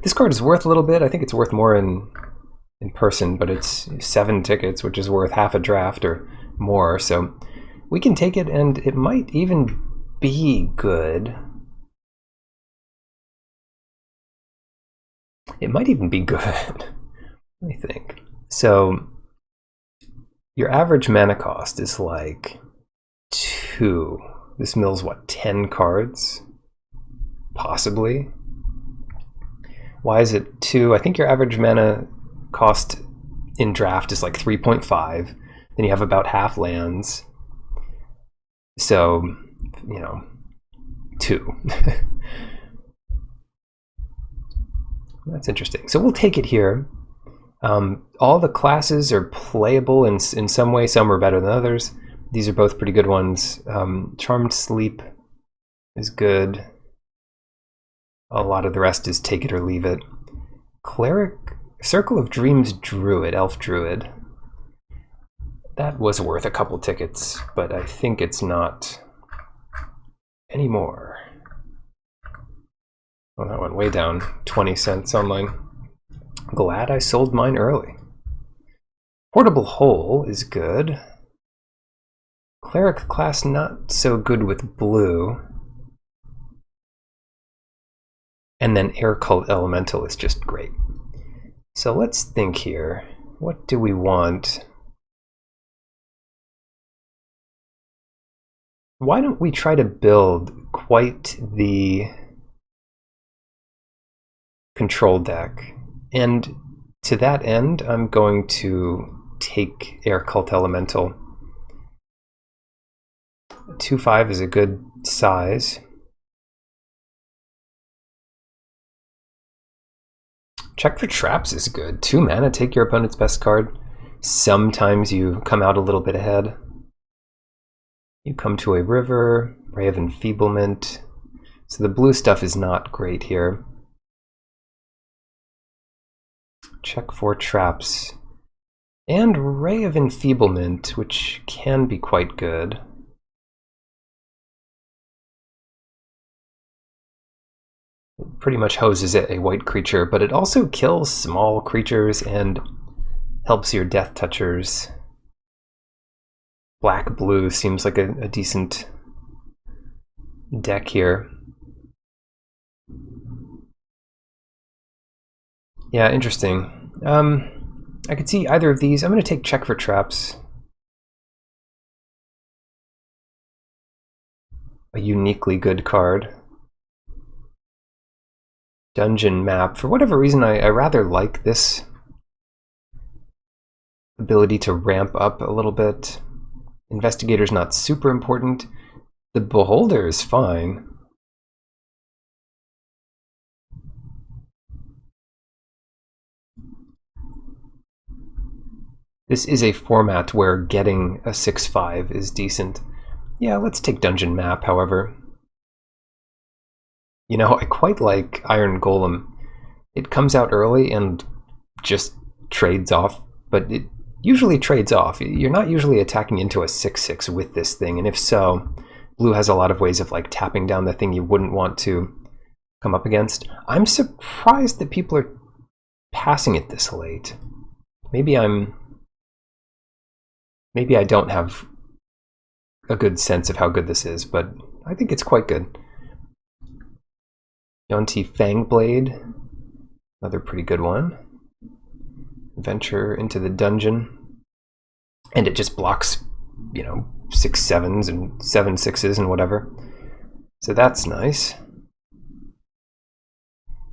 This card is worth a little bit. I think it's worth more in person, but it's 7 tickets, which is worth half a draft or more. So we can take it, and it might even be good. It might even be good. Let me think. So your average mana cost is like 2. This mill's what, 10 cards? Possibly. Why is it 2? I think your average mana cost in draft is like 3.5. Then you have about half lands. So, you know, 2. That's interesting. So we'll take it here. All the classes are playable in some way. Some are better than others. These are both pretty good ones. Charmed Sleep is good. A lot of the rest is take it or leave it. Cleric, Circle of Dreams Druid, Elf Druid. That was worth a couple tickets, but I think it's not anymore. Well, that went way down, 20 cents online. Glad I sold mine early. Portable Hole is good. Cleric class not so good with blue. And then Air Cult Elemental is just great. So let's think here. What do we want? Why don't we try to build quite the control deck? And to that end, I'm going to take Air Cult Elemental. 2/5 is a good size. Check for Traps is good. 2 mana, take your opponent's best card. Sometimes you come out a little bit ahead. You come to a river, Ray of Enfeeblement. So the blue stuff is not great here. Check for Traps. And Ray of Enfeeblement, which can be quite good. It pretty much hoses a white creature, but it also kills small creatures and helps your Death Touchers. Black-blue seems like a decent deck here. Yeah, interesting. I could see either of these. I'm going to take Check for Traps. A uniquely good card. Dungeon Map. For whatever reason, I rather like this ability to ramp up a little bit. Investigator's not super important. The Beholder is fine. This is a format where getting a 6/5 is decent. Yeah, let's take Dungeon Map, however. You know, I quite like Iron Golem. It comes out early and just trades off, but it usually trades off. You're not usually attacking into a 6/6 with this thing, and if so, blue has a lot of ways of like tapping down the thing you wouldn't want to come up against. I'm surprised that people are passing it this late. Maybe I don't have a good sense of how good this is, but I think it's quite good. Yonti Fangblade, another pretty good one. Venture into the dungeon. And it just blocks, you know, 6/7s and 7/6s and whatever. So that's nice.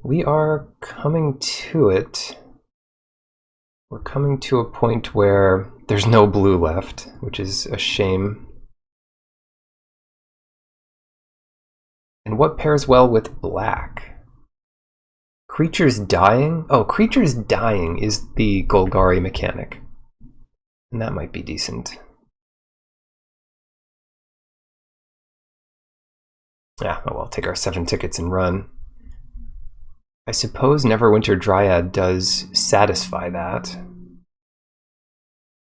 We are coming to it. We're coming to a point where there's no blue left, which is a shame. And what pairs well with black? Creatures Dying? Oh, Creatures Dying is the Golgari mechanic. And that might be decent. Yeah, oh well, take our 7 tickets and run. I suppose Neverwinter Dryad does satisfy that.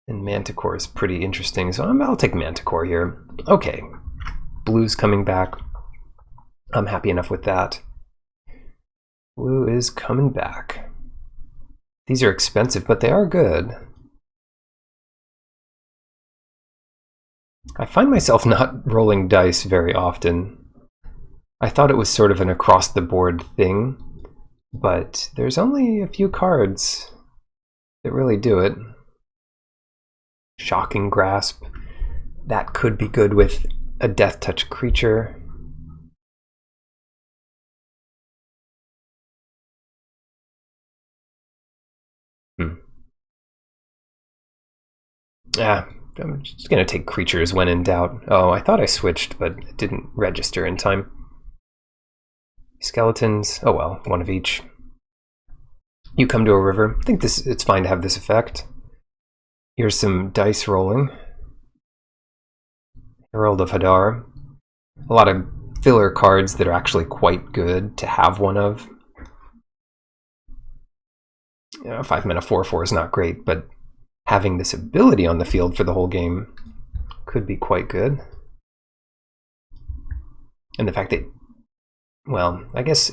And Manticore is pretty interesting, so I'll take Manticore here. Okay, blue's coming back. I'm happy enough with that. Blue is coming back. These are expensive, but they are good. I find myself not rolling dice very often. I thought it was sort of an across-the-board thing, but there's only a few cards that really do it. Shocking Grasp. That could be good with a Death Touch creature. I'm just going to take creatures when in doubt. Oh, I thought I switched, but it didn't register in time. Skeletons. Oh well, one of each. You come to a river. I think it's fine to have this effect. Here's some dice rolling. Herald of Hadar. A lot of filler cards that are actually quite good to have one of. 5 mana 4/4 is not great, but having this ability on the field for the whole game could be quite good. And the fact that, well, I guess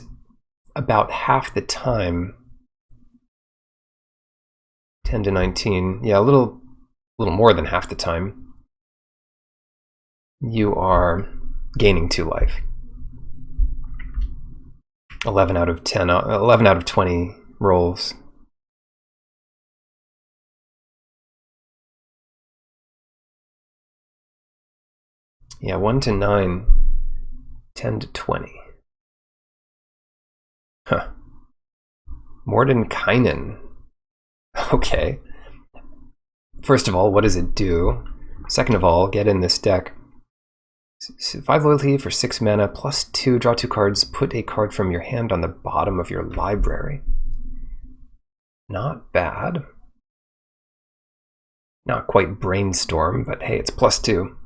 about half the time, 10 to 19, yeah, a little more than half the time, you are gaining 2 life. 11 out of 20 rolls. Yeah, 1 to 9, 10 to 20. Huh. Mordenkainen. Okay. First of all, what does it do? Second of all, get in this deck. 5 loyalty for 6 mana, +2, draw 2 cards, put a card from your hand on the bottom of your library. Not bad. Not quite Brainstorm, but hey, it's +2.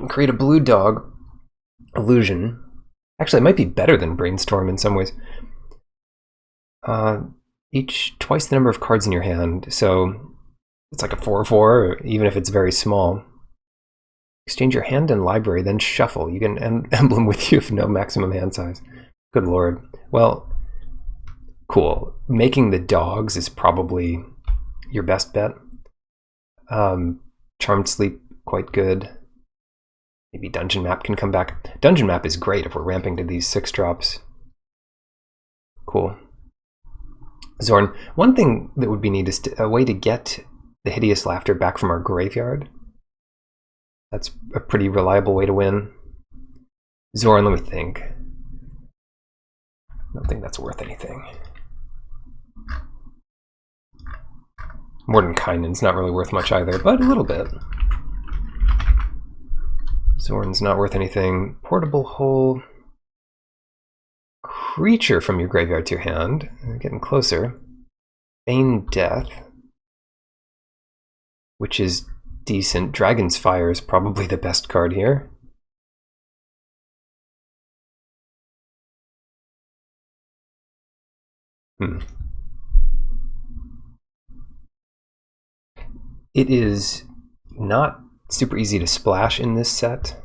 Create a blue dog illusion. Actually, it might be better than Brainstorm in some ways. Twice the number of cards in your hand, so it's like a 4/4, even if it's very small. Exchange your hand and library, then shuffle. You get an emblem with you if no maximum hand size. Good lord. Well, cool. Making the dogs is probably your best bet. Charmed Sleep, quite good. Maybe Dungeon Map can come back. Dungeon Map is great if we're ramping to these 6-drops. Cool. Zorn. One thing that would be neat is a way to get the Hideous Laughter back from our graveyard. That's a pretty reliable way to win. Zorn, let me think. I don't think that's worth anything. Mordenkainen's not really worth much either, but a little bit. Zorn's not worth anything. Portable Hole. Creature from your graveyard to your hand. Getting closer. Feigned Death, which is decent. Dragon's Fire is probably the best card here. It is not super easy to splash in this set.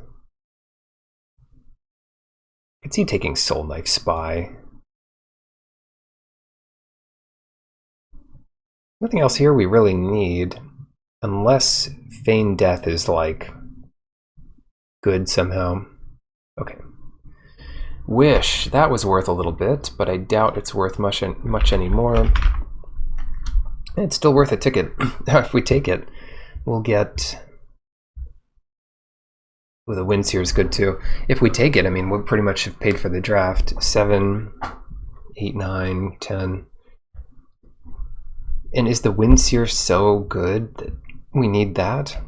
I could see taking Soul Knife Spy. Nothing else here we really need, unless Feigned Death is like good somehow. Okay. Wish, that was worth a little bit, but I doubt it's worth much anymore. It's still worth a ticket. If we take it, we'll get... Well, the Windseer is good too. If we take it, I mean, we'll pretty much have paid for the draft. 7, 8, 9, 10. And is the Windseer so good that we need that?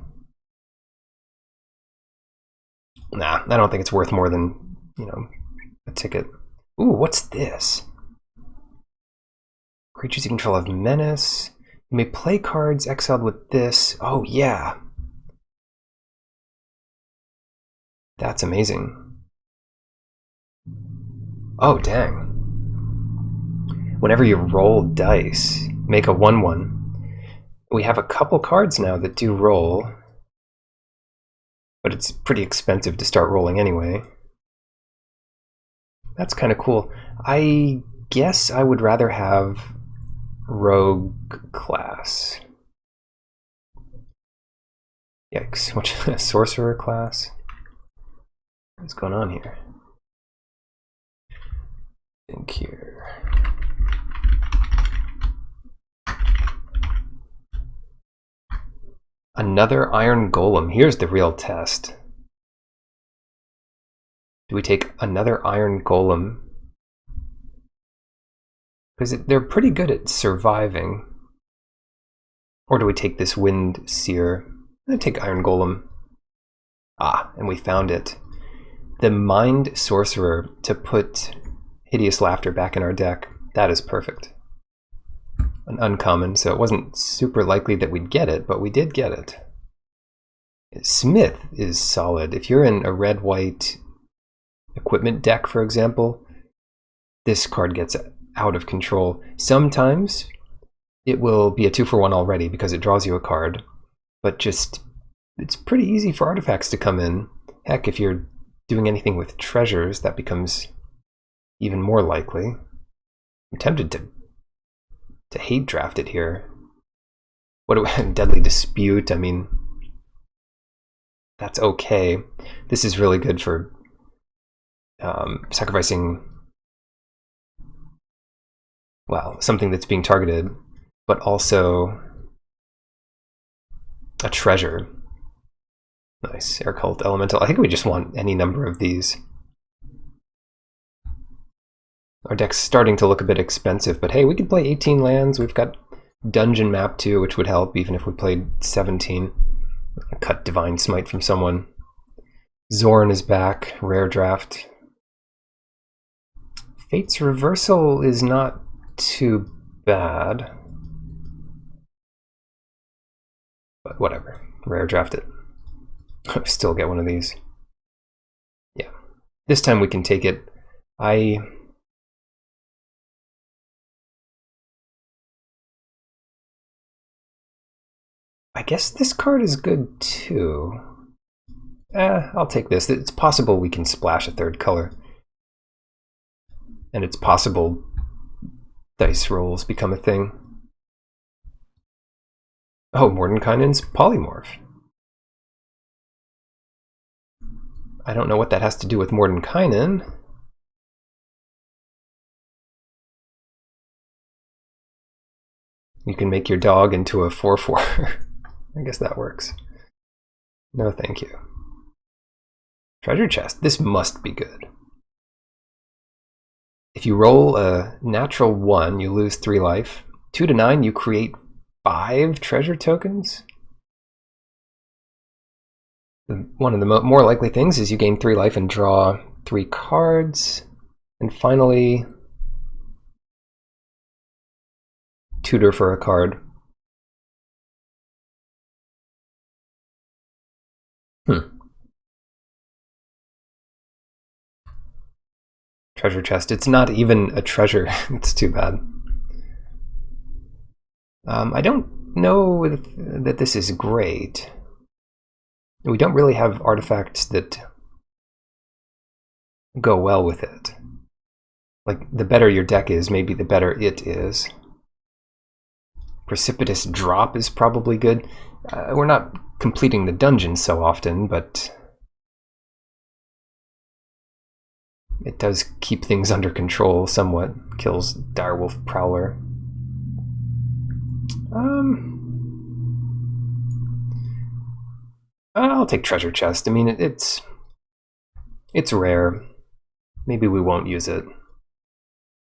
Nah, I don't think it's worth more than, a ticket. Ooh, what's this? Creatures you control have menace. You may play cards exiled with this. Oh, yeah. That's amazing. Oh, dang. Whenever you roll dice, make a 1/1. We have a couple cards now that do roll, but it's pretty expensive to start rolling anyway. That's kind of cool. I guess I would rather have rogue class. Yikes, what's sorcerer class? What's going on here? I think here. Another iron golem. Here's the real test. Do we take another iron golem? Because they're pretty good at surviving. Or do we take this wind seer? I'm gonna take iron golem. Ah, and we found it. The mind sorcerer to put hideous laughter back in our deck. That is perfect. An uncommon, so it wasn't super likely that we'd get it, but we did get it. Smith is solid. If you're in a red-white equipment deck, for example, this card gets out of control. Sometimes it will be a 2-for-1 already because it draws you a card, but just it's pretty easy for artifacts to come in. Heck, if you're doing anything with treasures, that becomes even more likely. I'm tempted to hate draft it here. What do we Deadly Dispute? I mean, that's okay. This is really good for sacrificing, well, something that's being targeted, but also a treasure. Nice. Air Cult Elemental. I think we just want any number of these. Our deck's starting to look a bit expensive, but hey, we could play 18 lands. We've got Dungeon Map too, which would help even if we played 17. Cut Divine Smite from someone. Zorn is back. Rare draft. Fate's Reversal is not too bad. But whatever. Rare draft it. Still get one of these. Yeah. This time we can take it. I guess this card is good too. I'll take this. It's possible we can splash a third color. And it's possible dice rolls become a thing. Oh, Mordenkainen's Polymorph. I don't know what that has to do with Mordenkainen. You can make your dog into a 4/4. I guess that works. No, thank you. Treasure chest. This must be good. If you roll a natural 1, you lose 3 life. 2 to 9, you create 5 treasure tokens. One of the more likely things is you gain 3 life and draw 3 cards. And finally, tutor for a card. Treasure chest. It's not even a treasure. It's too bad. I don't know that this is great. We don't really have artifacts that go well with it. Like, the better your deck is, maybe the better it is. Precipitous Drop is probably good. We're not completing the dungeon so often, but it does keep things under control somewhat. Kills Direwolf Prowler. I'll take Treasure Chest. I mean, it's rare. Maybe we won't use it.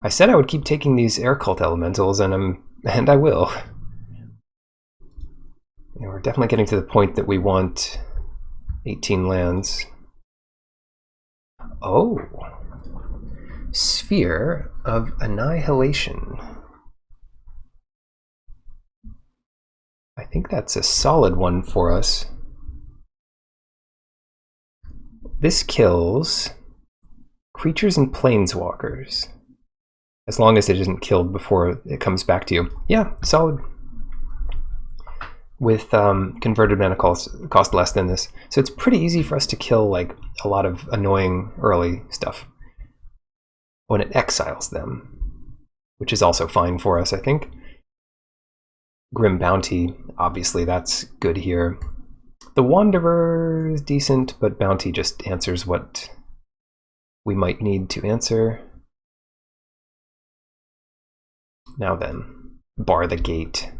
I said I would keep taking these Air Cult Elementals, and I will. You know, we're definitely getting to the point that we want 18 lands. Oh, Sphere of Annihilation. I think that's a solid one for us. This kills creatures and planeswalkers, as long as it isn't killed before it comes back to you. Yeah, solid. With converted mana cost less than this. So it's pretty easy for us to kill like a lot of annoying early stuff when it exiles them. which is also fine for us, I think. Grim Bounty, obviously that's good here. The Wanderer is decent, but Bounty just answers what we might need to answer. Now then, bar the gate.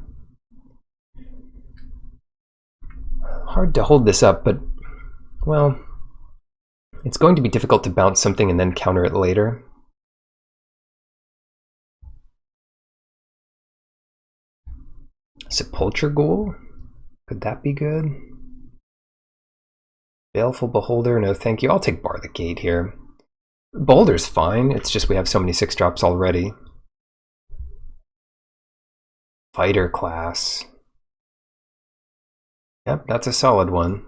Hard to hold this up, but, well, it's going to be difficult to bounce something and then counter it later. Sepulchre Ghoul? Could that be good? Baleful Beholder? No thank you. I'll take Bar the Gate here. Boulder's fine, it's just we have so many 6-drops already. Fighter class. Yep, that's a solid one.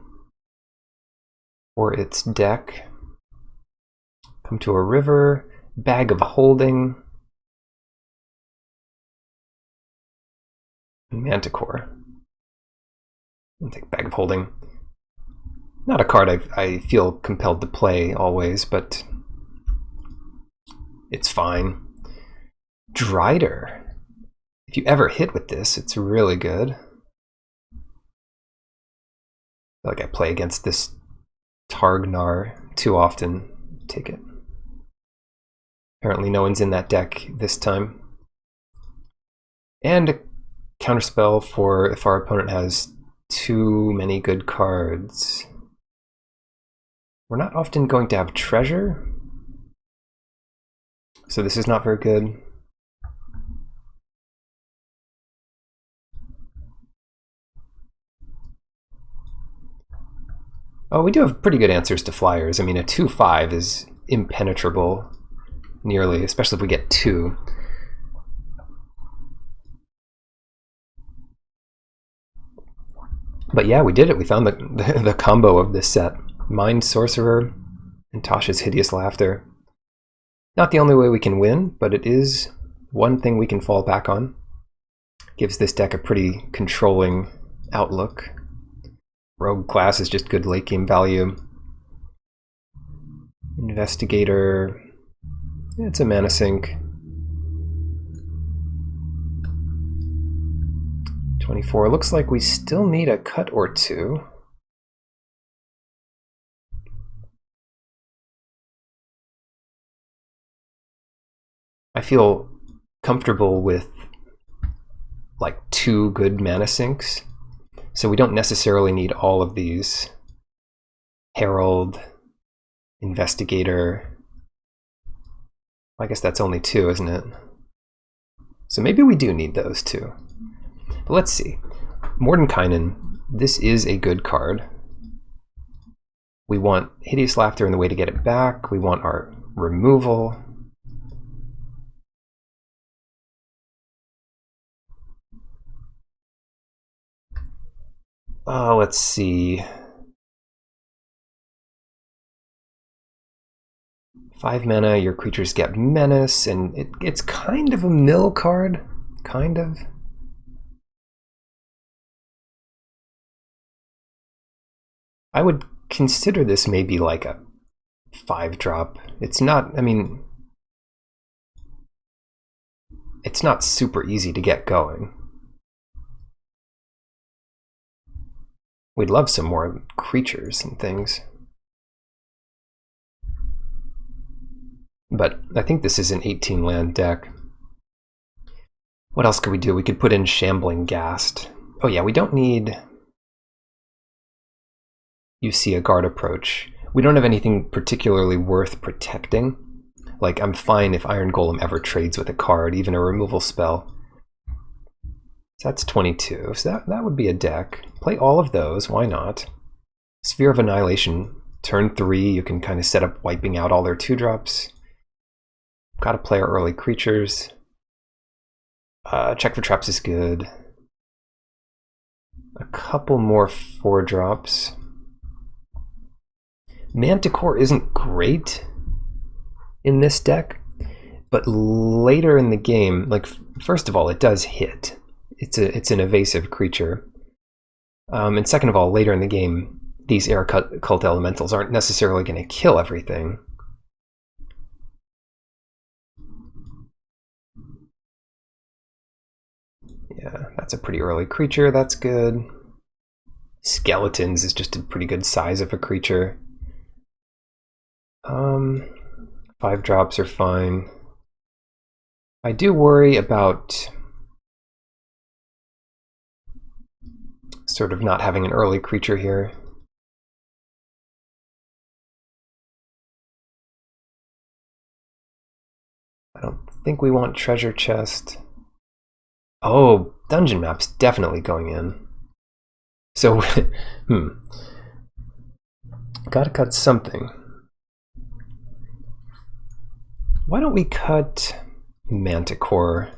For its deck. Come to a river. Bag of Holding. Manticore. I'll take Bag of Holding. Not a card I feel compelled to play always, but it's fine. Drider. If you ever hit with this, it's really good. I feel like I play against this Targnar too often. Take it. Apparently no one's in that deck this time. And a counterspell for if our opponent has too many good cards. We're not often going to have treasure, so this is not very good. Oh, we do have pretty good answers to flyers. I mean, a 2/5 is impenetrable, nearly, especially if we get 2. But yeah, we did it. We found the combo of this set. Mind Sorcerer and Tasha's Hideous Laughter. Not the only way we can win, but it is one thing we can fall back on. Gives this deck a pretty controlling outlook. Rogue class is just good late game value. Investigator, it's a mana sink. 24, looks like we still need a cut or two. I feel comfortable with like 2 good mana sinks. So we don't necessarily need all of these. Herald, Investigator. I guess that's only 2, isn't it? So maybe we do need those 2. But let's see. Mordenkainen, this is a good card. We want Hideous Laughter and the way to get it back. We want our removal. Oh, let's see. 5 mana, your creatures get Menace, and it's kind of a mill card. Kind of. I would consider this maybe like a 5-drop. It's not, I mean, it's not super easy to get going. We'd love some more creatures and things. But I think this is an 18-land deck. What else could we do? We could put in Shambling Ghast. Oh yeah, we don't need... You see a guard approach. We don't have anything particularly worth protecting. Like, I'm fine if Iron Golem ever trades with a card, even a removal spell. So that's 22, so that would be a deck. Play all of those, why not? Sphere of Annihilation, turn 3, you can kind of set up wiping out all their 2-drops. Gotta play our early creatures. Check for Traps is good. A couple more 4-drops. Manticore isn't great in this deck, but later in the game, like, first of all, it does hit. It's an evasive creature. And second of all, later in the game, these air cult elementals aren't necessarily going to kill everything. Yeah, that's a pretty early creature, that's good. Skeletons is just a pretty good size of a creature. 5 drops are fine. I do worry about sort of not having an early creature here. I don't think we want treasure chest. Oh, dungeon map's definitely going in. So, gotta cut something. Why don't we cut Manticore?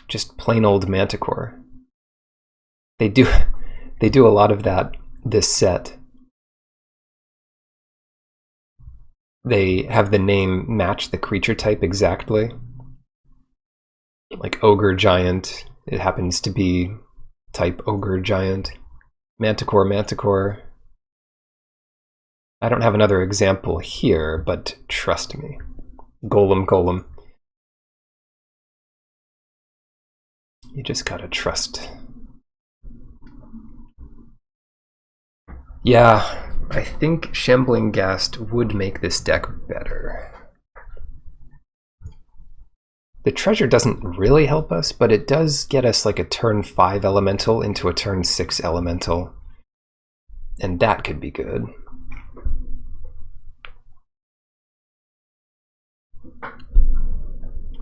Just plain old Manticore. They do a lot of that this set. They have the name match the creature type exactly. Like Ogre Giant, it happens to be type Ogre Giant. Manticore, Manticore. I don't have another example here, but trust me. Golem, Golem. You just gotta trust. Yeah, I think Shambling Ghast would make this deck better. The treasure doesn't really help us, but it does get us like a turn 5 elemental into a turn 6 elemental. And that could be good.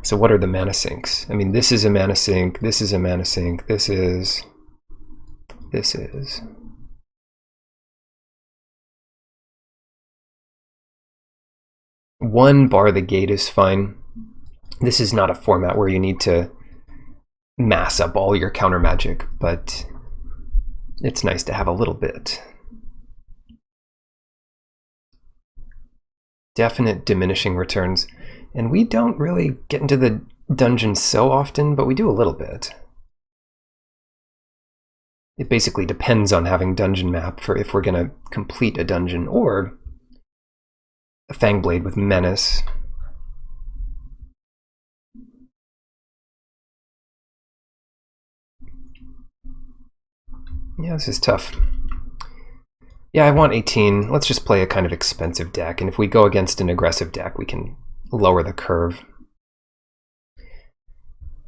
So what are the mana sinks? I mean, this is a mana sink, this is a mana sink, this is... One bar the gate is fine. This is not a format where you need to mass up all your counter magic, but it's nice to have a little bit. Definite diminishing returns. And we don't really get into the dungeon so often, but we do a little bit. It basically depends on having dungeon map for if we're going to complete a dungeon, or a Fangblade with Menace. Yeah, this is tough. Yeah, I want 18. Let's just play a kind of expensive deck, and if we go against an aggressive deck, we can lower the curve.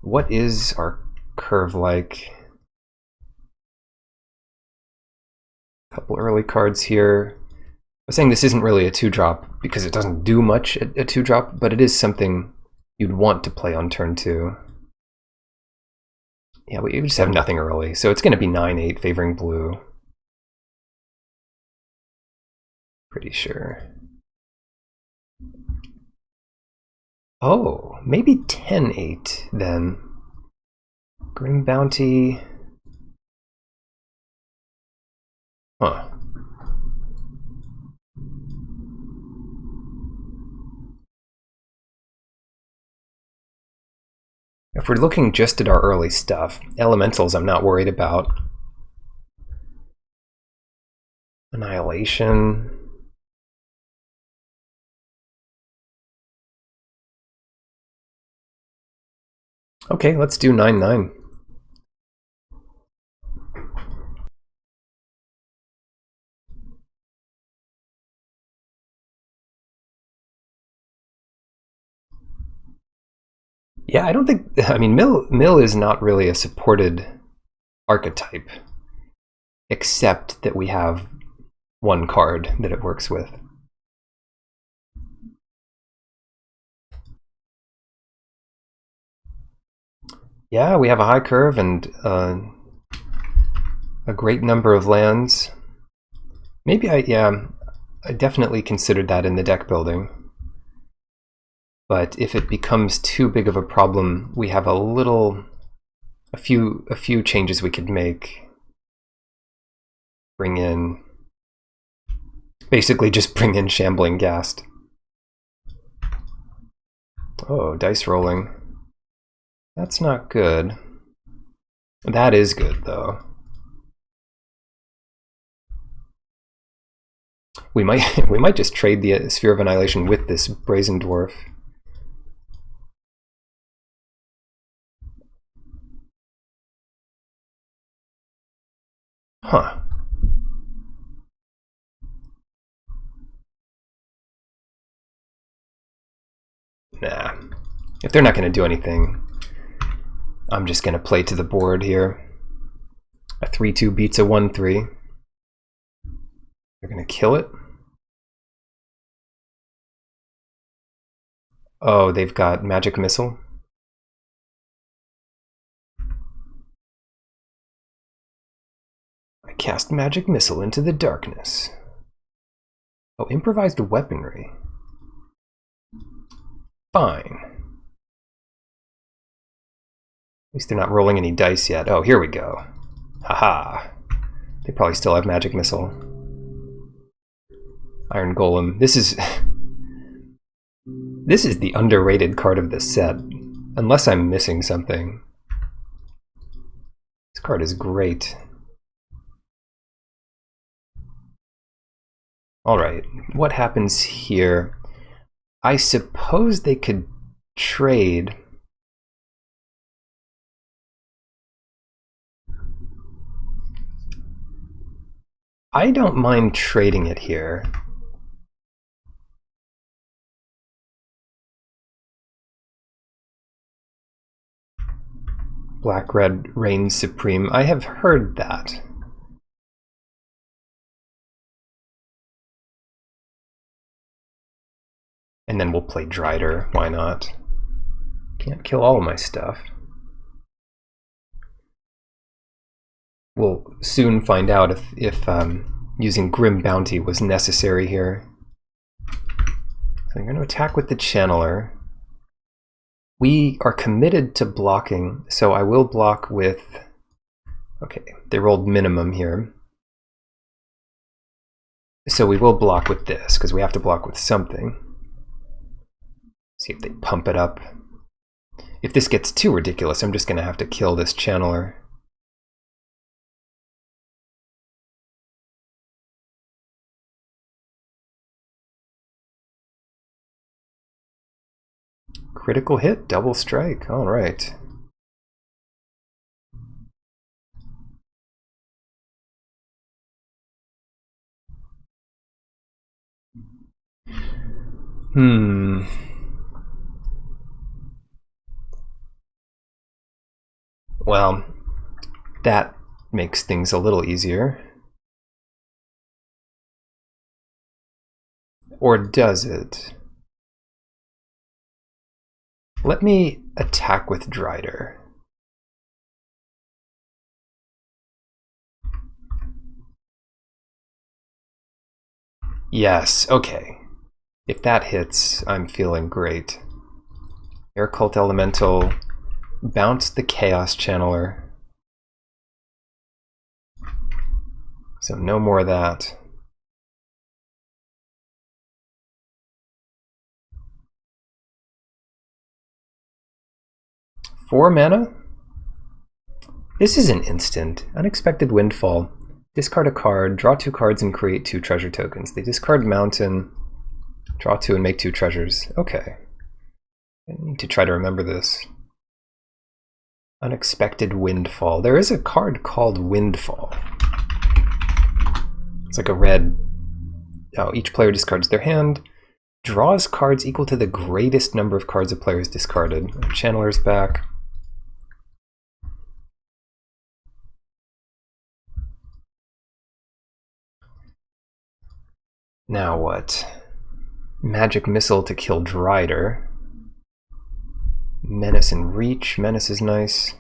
What is our curve like? A couple early cards here. I was saying this isn't really a 2-drop because it doesn't do much at a 2-drop, but it is something you'd want to play on turn 2. Yeah, we just have nothing early, so it's going to be 9-8 favoring blue. Pretty sure. Oh, maybe 10-8 then. Grim Bounty. Huh. If we're looking just at our early stuff, elementals I'm not worried about. Annihilation. Okay, let's do 9-9. Yeah, I don't think, I mean, Mill is not really a supported archetype, except that we have one card that it works with. Yeah, we have a high curve and a great number of lands. Maybe I definitely considered that in the deck building. But if it becomes too big of a problem, we have a few changes we could make. Basically just bring in Shambling Ghast. Oh, dice rolling. That's not good. That is good, though. We might just trade the Sphere of Annihilation with this Brazen Dwarf. Huh. Nah. If they're not going to do anything, I'm just going to play to the board here. A 3-2 beats a 1-3. They're going to kill it. Oh, they've got Magic Missile. I cast Magic Missile into the darkness. Oh, improvised weaponry. Fine. At least they're not rolling any dice yet. Oh, here we go. Haha. They probably still have Magic Missile. Iron Golem. This is the underrated card of the set. Unless I'm missing something. This card is great. Alright, what happens here? I suppose they could trade. I don't mind trading it here. Black-red reigns supreme. I have heard that. And then we'll play Drider. Why not? Can't kill all of my stuff. We'll soon find out if using Grim Bounty was necessary here. So I'm going to attack with the Channeler. We are committed to blocking, so I will block with... Okay, they rolled minimum here. So we will block with this, because we have to block with something. See if they pump it up. If this gets too ridiculous, I'm just going to have to kill this Channeler. Critical hit, double strike. All right. Well, that makes things a little easier. Or does it? Let me attack with Drider. Yes, okay. If that hits, I'm feeling great. Air Cult Elemental, bounce the Chaos Channeler. So no more of that. Four mana? This is an instant. Unexpected Windfall. Discard a card, draw 2 cards, and create 2 treasure tokens. They discard Mountain, draw 2 and make 2 treasures. Okay. I need to try to remember this. Unexpected Windfall. There is a card called Windfall. It's like a red... Oh, each player discards their hand, draws cards equal to the greatest number of cards a player has discarded. Channeler's back. Now what? Magic Missile to kill Drider. Menace and Reach. Menace is nice.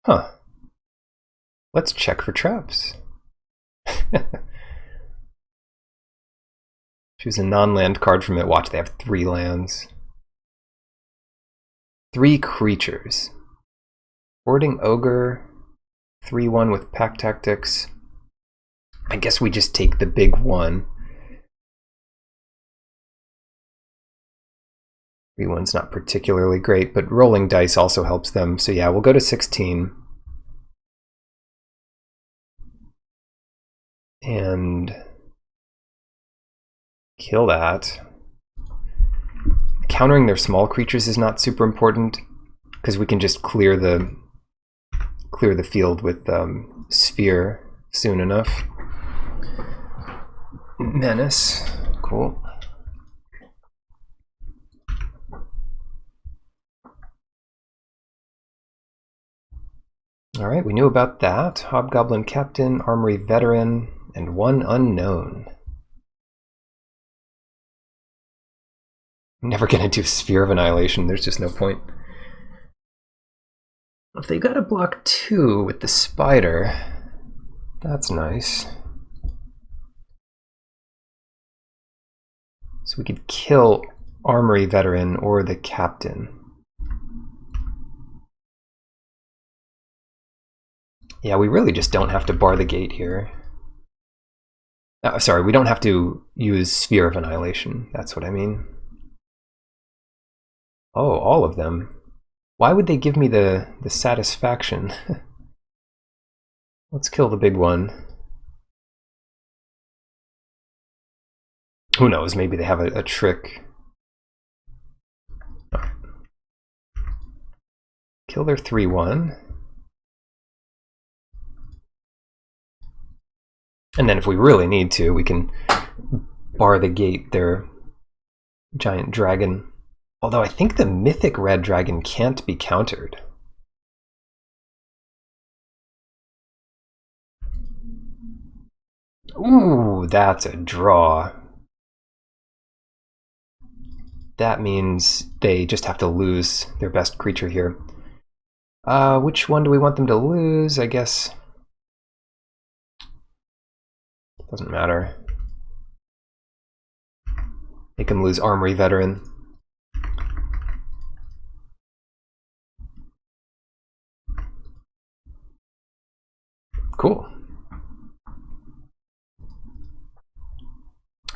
Huh. Let's check for traps. Choose a non-land card from it. Watch, they have 3 lands. 3 creatures. Boarding Ogre. 3/1 with Pack Tactics. I guess we just take the big one. 3/1's not particularly great, but rolling dice also helps them. So yeah, we'll go to 16. And kill that. Countering their small creatures is not super important, because we can just clear the clear the field with Sphere soon enough. Menace, cool. All right, we knew about that. Hobgoblin Captain, Armory Veteran, and one unknown. I'm never gonna do Sphere of Annihilation, there's just no point. If they got a block 2 with the spider, that's nice. So we could kill Armory Veteran or the Captain. Yeah, we really just don't have to bar the gate here. Sorry, we don't have to use Sphere of Annihilation. That's what I mean. Oh, all of them. Why would they give me the satisfaction? Let's kill the big one. Who knows, maybe they have a trick. Right. Kill their 3/1. And then if we really need to, we can bar the gate, their giant dragon. Although I think the mythic red dragon can't be countered. Ooh, that's a draw. That means they just have to lose their best creature here. Which one do we want them to lose? I guess doesn't matter. Make them lose Armory Veteran. Cool.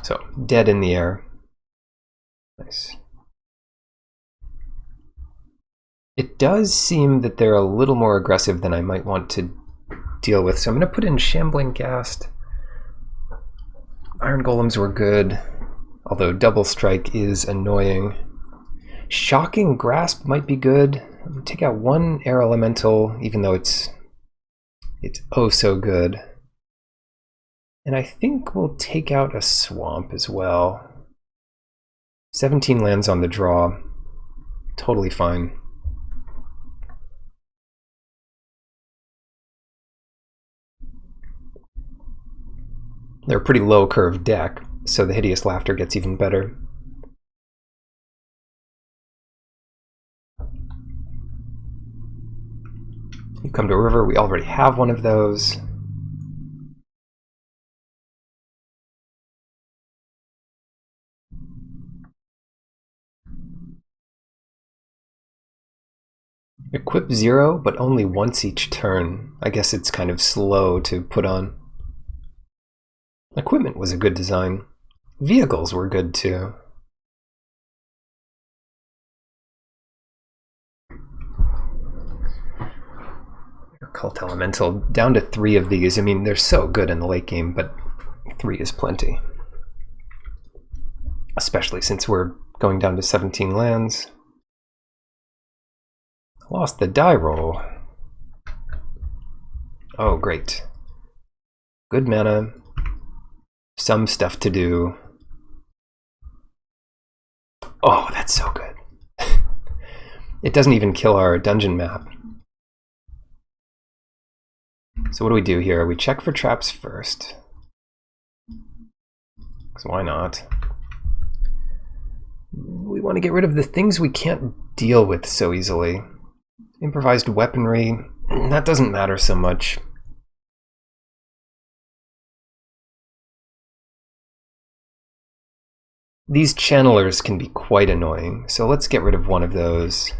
So, dead in the air. Nice. It does seem that they're a little more aggressive than I might want to deal with, so I'm going to put in Shambling Ghast. Iron Golems were good, although Double Strike is annoying. Shocking Grasp might be good. Take out one Air Elemental, even though it's oh so good. And I think we'll take out a Swamp as well. 17 lands on the draw. Totally fine. They're a pretty low curve deck, so the Hideous Laughter gets even better. You come to a river, we already have one of those. Equip 0, but only once each turn. I guess it's kind of slow to put on. Equipment was a good design. Vehicles were good too. Cult Elemental, down to 3 of these. I mean, they're so good in the late game, but 3 is plenty. Especially since we're going down to 17 lands. Lost the die roll. Oh, great. Good mana. Some stuff to do. Oh, that's so good. It doesn't even kill our dungeon map. So what do we do here? We check for traps first. Because why not? We want to get rid of the things we can't deal with so easily. Improvised weaponry, that doesn't matter so much. These channelers can be quite annoying, so let's get rid of one of those.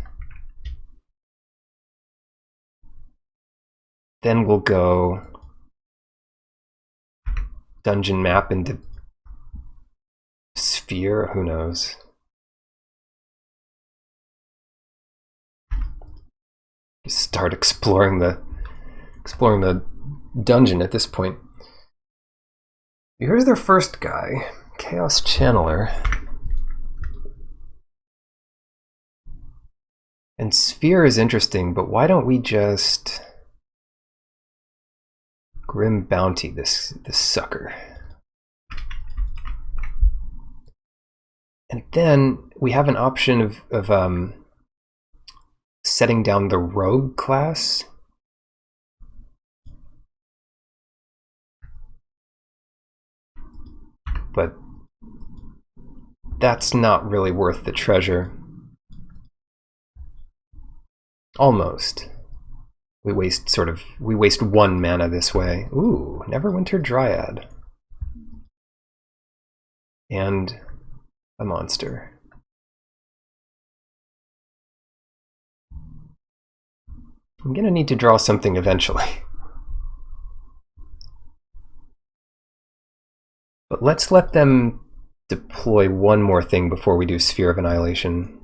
Then we'll go dungeon map into sphere, who knows. Start exploring the dungeon at this point. Here's their first guy, Chaos Channeler. And Sphere is interesting, but why don't we just Grim Bounty, this sucker. And then we have an option of setting down the rogue class. But that's not really worth the treasure. Almost. We waste 1 mana this way. Ooh, Neverwinter Dryad. And a monster. I'm gonna need to draw something eventually. But let's let them deploy one more thing before we do Sphere of Annihilation.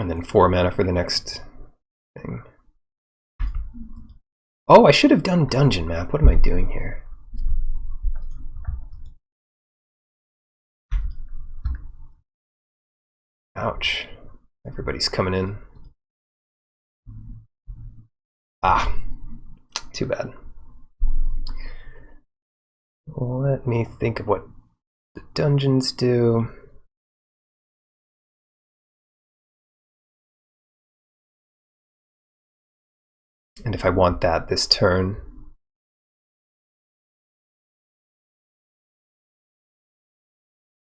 And then 4 mana for the next thing. Oh, I should have done Dungeon Map. What am I doing here? Ouch. Everybody's coming in. Ah, too bad. Let me think of what the dungeons do. And if I want that this turn.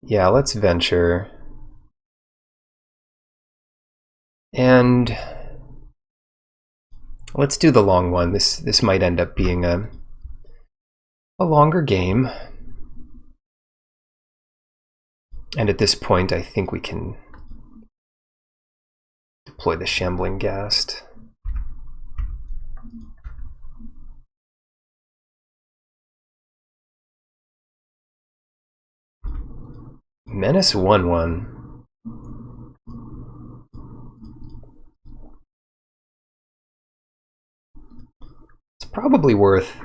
Yeah, let's venture. And let's do the long one. This might end up being a longer game. And at this point, I think we can deploy the Shambling Ghast. Menace 1/1. It's probably worth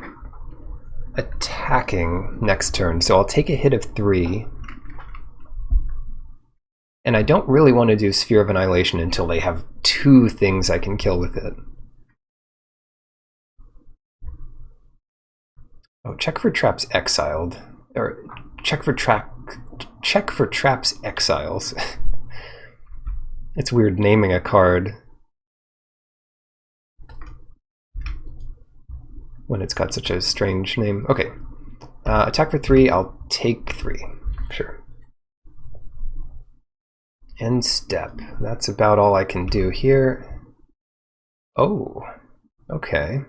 attacking next turn, so I'll take a hit of 3. And I don't really want to do Sphere of Annihilation until they have 2 things I can kill with it. Oh, check for traps exiled. Or check for traps exiles. It's weird naming a card when it's got such a strange name. Okay, attack for 3, I'll take 3, sure. End step, that's about all I can do here. Oh, okay.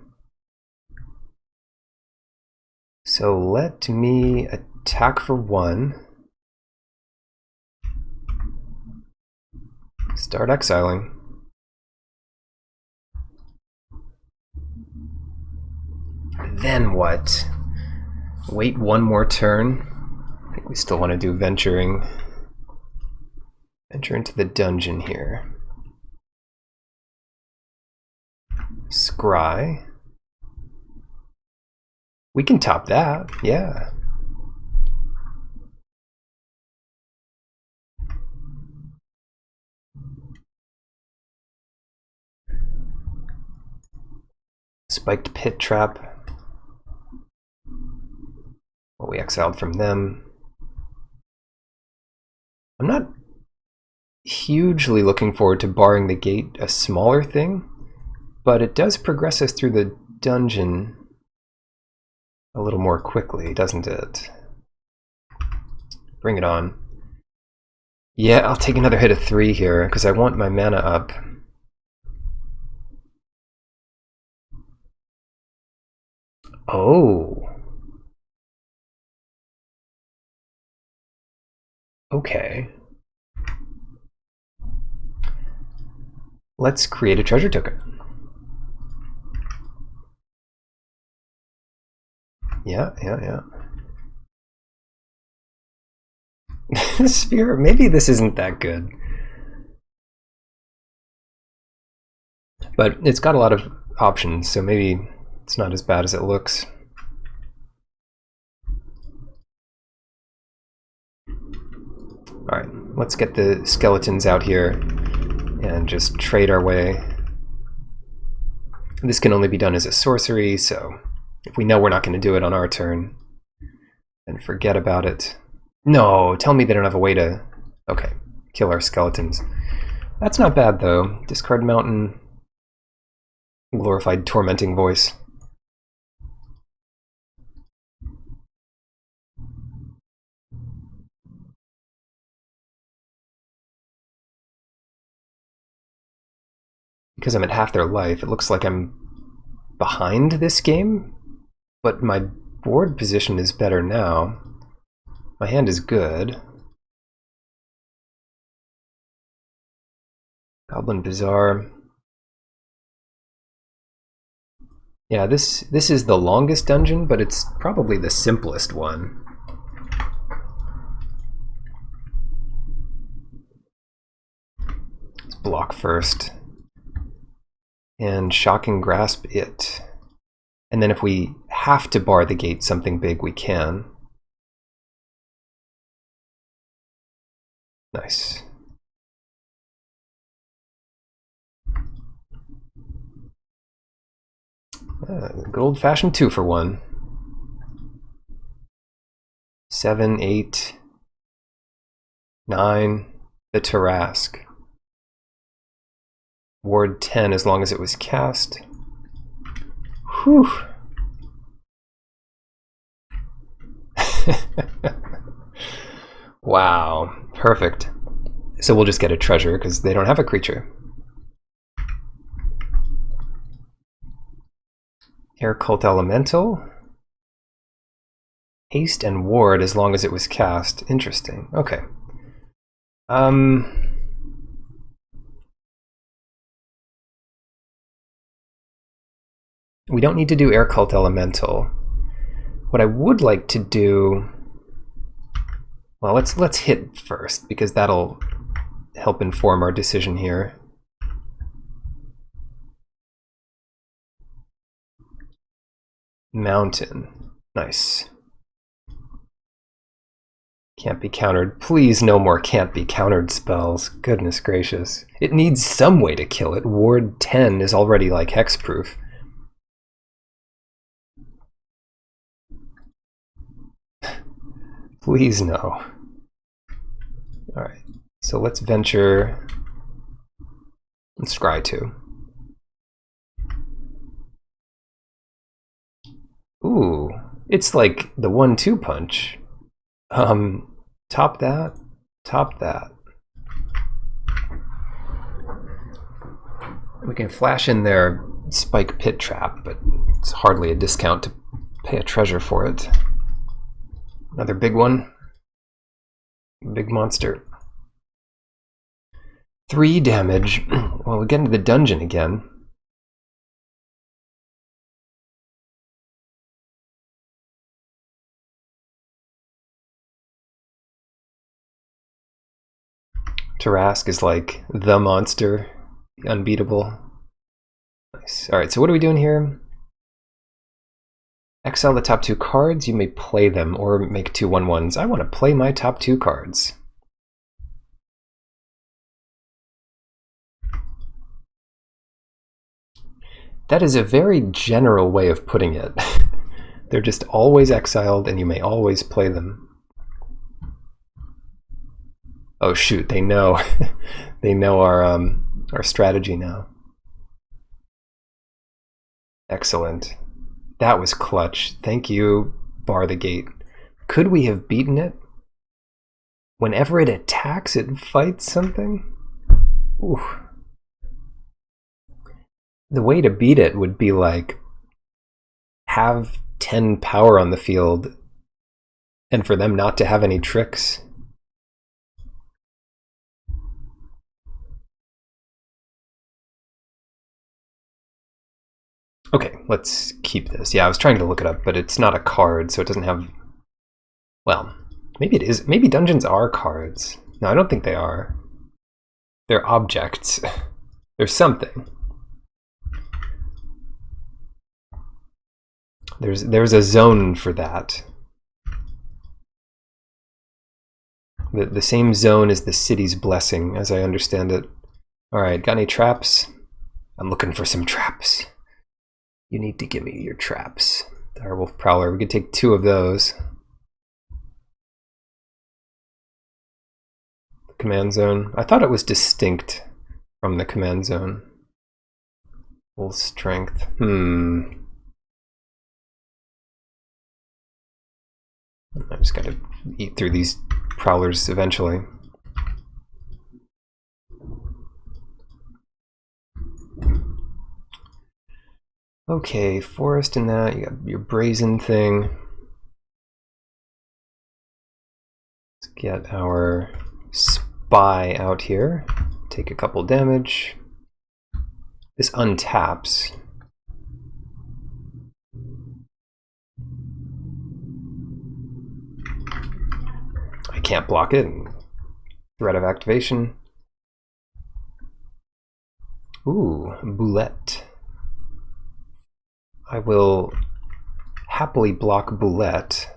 So let me attack for 1. Start exiling. Then what? Wait 1 more turn. I think we still want to do venturing. Venture into the dungeon here. Scry. We can top that, yeah. Spiked Pit Trap. Well, we exiled from them. I'm not hugely looking forward to barring the gate, a smaller thing, but it does progress us through the dungeon a little more quickly, doesn't it? Bring it on. Yeah, I'll take another hit of 3 here, because I want my mana up. Oh. Okay. Let's create a treasure token. Yeah. Sphere, maybe this isn't that good. But it's got a lot of options, so maybe it's not as bad as it looks. Alright, let's get the skeletons out here. and just trade our way. This can only be done as a sorcery, so if we know we're not going to do it on our turn, then forget about it. No, tell me they don't have a way to... Okay, kill our skeletons. That's not bad, though. Discard Mountain. Glorified Tormenting Voice. Because I'm at half their life, it looks like I'm behind this game, but my board position is better now. My hand is good. Goblin Bazaar. Yeah, this is the longest dungeon, but it's probably the simplest one. Let's block first. And Shocking Grasp it. And then if we have to bar the gate something big, we can. Nice. Good old-fashioned 2-for-1. 7, 8, 9, the Tarrasque. Ward 10 as long as it was cast. Whew. Wow, perfect. So we'll just get a treasure because they don't have a creature. Air Cult Elemental. Haste and Ward as long as it was cast. Interesting. Okay. We don't need to do Air Cult Elemental. What I would like to do... Well, let's hit first, because that'll help inform our decision here. Mountain. Nice. Can't be countered. Please, no more can't be countered spells. Goodness gracious. It needs some way to kill it. Ward 10 is already like hexproof. Please no. Alright, so let's venture and scry 2. Ooh, it's like the 1-2 punch. Top that, top that. We can flash in their Spike Pit Trap, but it's hardly a discount to pay a treasure for it. Another big one. Big monster. 3 damage. Well, we get into the dungeon again. Tarrasque is like the monster, unbeatable. Nice. Alright, so what are we doing here? Exile the top 2 cards, you may play them or make 2 1/1s. I want to play my top 2 cards. That is a very general way of putting it. They're just always exiled and you may always play them. Oh shoot, they know. They know our strategy now. Excellent. That was clutch. Thank you, Bar the Gate. Could we have beaten it? Whenever it attacks, it fights something? Ooh. The way to beat it would be like have 10 power on the field and for them not to have any tricks. Okay, let's keep this. Yeah, I was trying to look it up, but it's not a card, so it doesn't have... Well, maybe it is. Maybe dungeons are cards. No, I don't think they are. They're objects. There's something. There's a zone for that. The same zone as the city's blessing, as I understand it. Alright, got any traps? I'm looking for some traps. You need to give me your traps. Direwolf Prowler, we could take 2 of those. Command zone. I thought it was distinct from the command zone. Full strength. I just gotta eat through these prowlers eventually. Okay, forest and that. You got your brazen thing. Let's get our spy out here. Take a couple damage. This untaps. I can't block it. Threat of activation. Ooh, Boulette. I will happily block Boulette.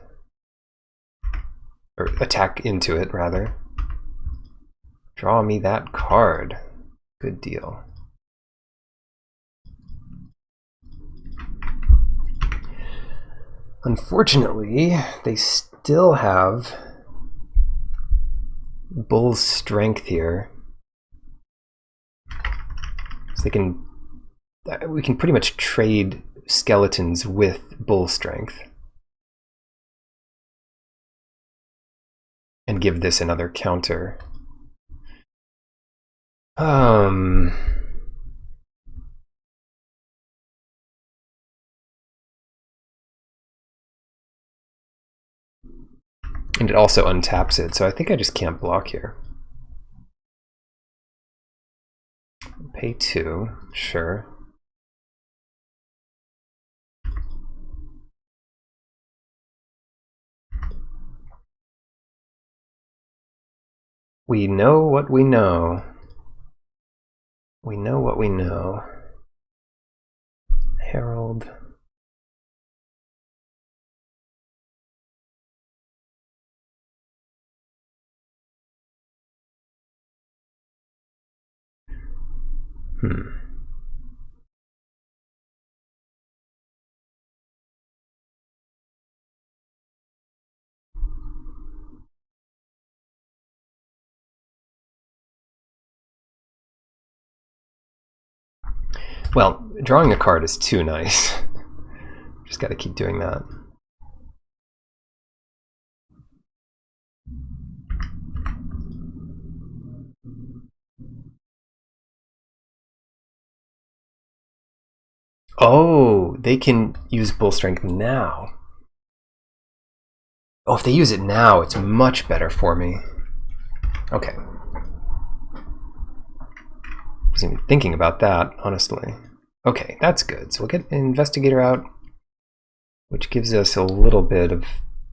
Or attack into it, rather. Draw me that card. Good deal. Unfortunately, they still have Bull's strength here. So we can pretty much trade skeletons with Bull strength. And give this another counter. And it also untaps it, so I think I just can't block here. Pay 2, sure. We know what we know. We know what we know. Herald. Well, drawing a card is too nice. Just gotta keep doing that. Oh, they can use Bull Strength now. Oh, if they use it now, it's much better for me. Okay. Wasn't even thinking about that, honestly. Okay, that's good. So we'll get an Investigator out, which gives us a little bit of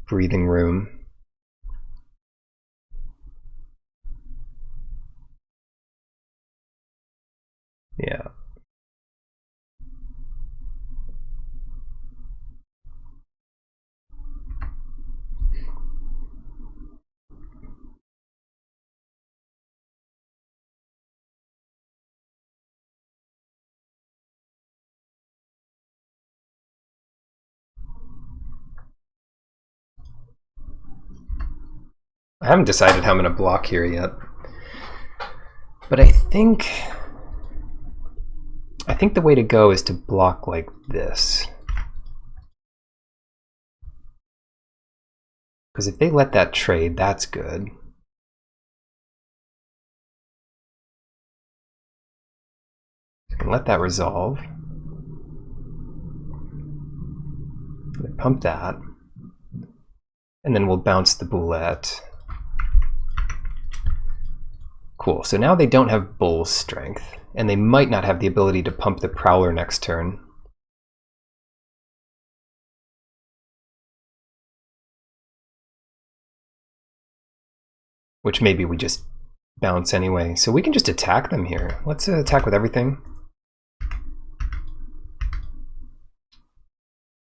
breathing room. Yeah. I haven't decided how I'm going to block here yet, but I think the way to go is to block like this. Because if they let that trade, that's good. I can let that resolve. Pump that. And then we'll bounce the Boulette. Cool, so now they don't have Bull's strength, and they might not have the ability to pump the Prowler next turn. Which maybe we just bounce anyway. So we can just attack them here. Let's attack with everything.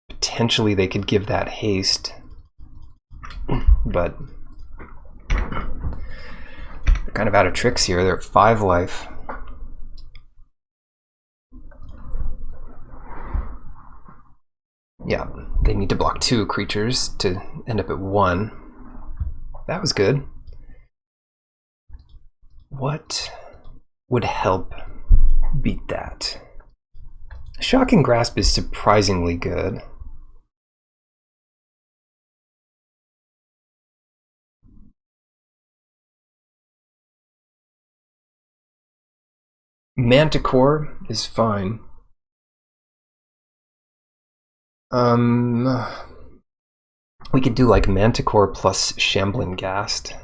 Potentially they could give that haste, but they're kind of out of tricks here. They're at 5 life. Yeah, they need to block 2 creatures to end up at 1. That was good. What would help beat that? Shocking Grasp is surprisingly good. Manticore is fine. We could do like Manticore plus Shambling Ghast.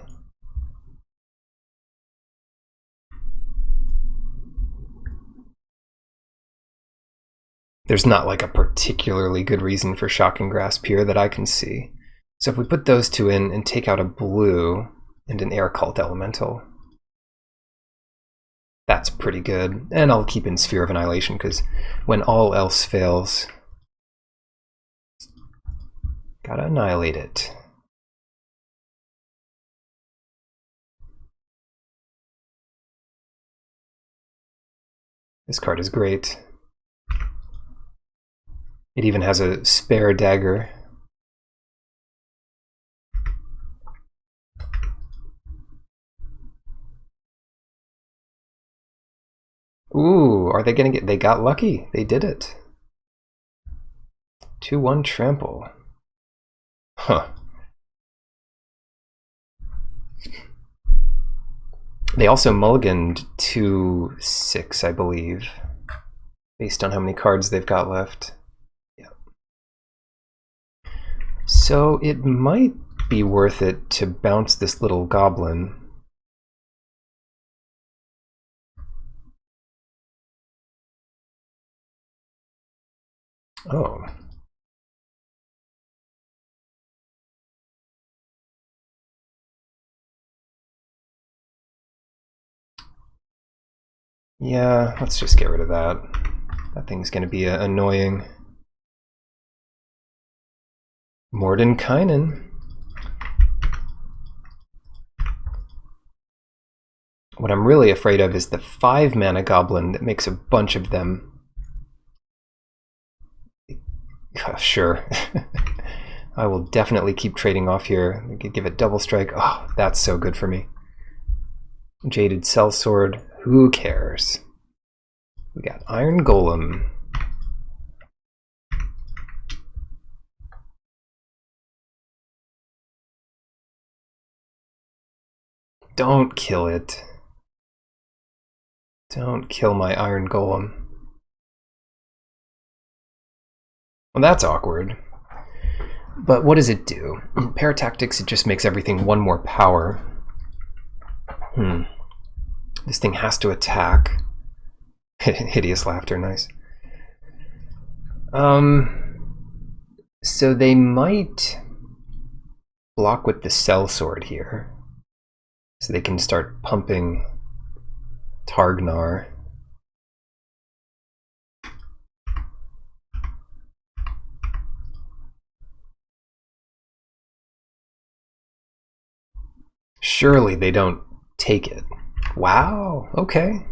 There's not like a particularly good reason for Shocking Grasp here that I can see. So if we put those 2 in and take out a blue and an Air Cult Elemental, that's pretty good. And I'll keep in Sphere of Annihilation because when all else fails, gotta annihilate it. This card is great. It even has a spare dagger. Ooh, are they gonna get... They got lucky. They did it. 2-1 trample. Huh. They also mulliganed 2-6, I believe, based on how many cards they've got left. Yeah. So it might be worth it to bounce this little goblin. Oh. Yeah, let's just get rid of that. That thing's going to be annoying. Mordenkainen. What I'm really afraid of is the 5-mana goblin that makes a bunch of them. Sure. I will definitely keep trading off here. I could give it double strike. Oh, that's so good for me. Jaded Sellsword. Who cares? We got Iron Golem. Don't kill it. Don't kill my Iron Golem. Well, that's awkward. But what does it do? In Paratactics, it just makes everything 1 more power. This thing has to attack. Hideous laughter, nice. So they might block with the Sellsword here. So they can start pumping Targnar. Surely they don't take it. Wow, okay.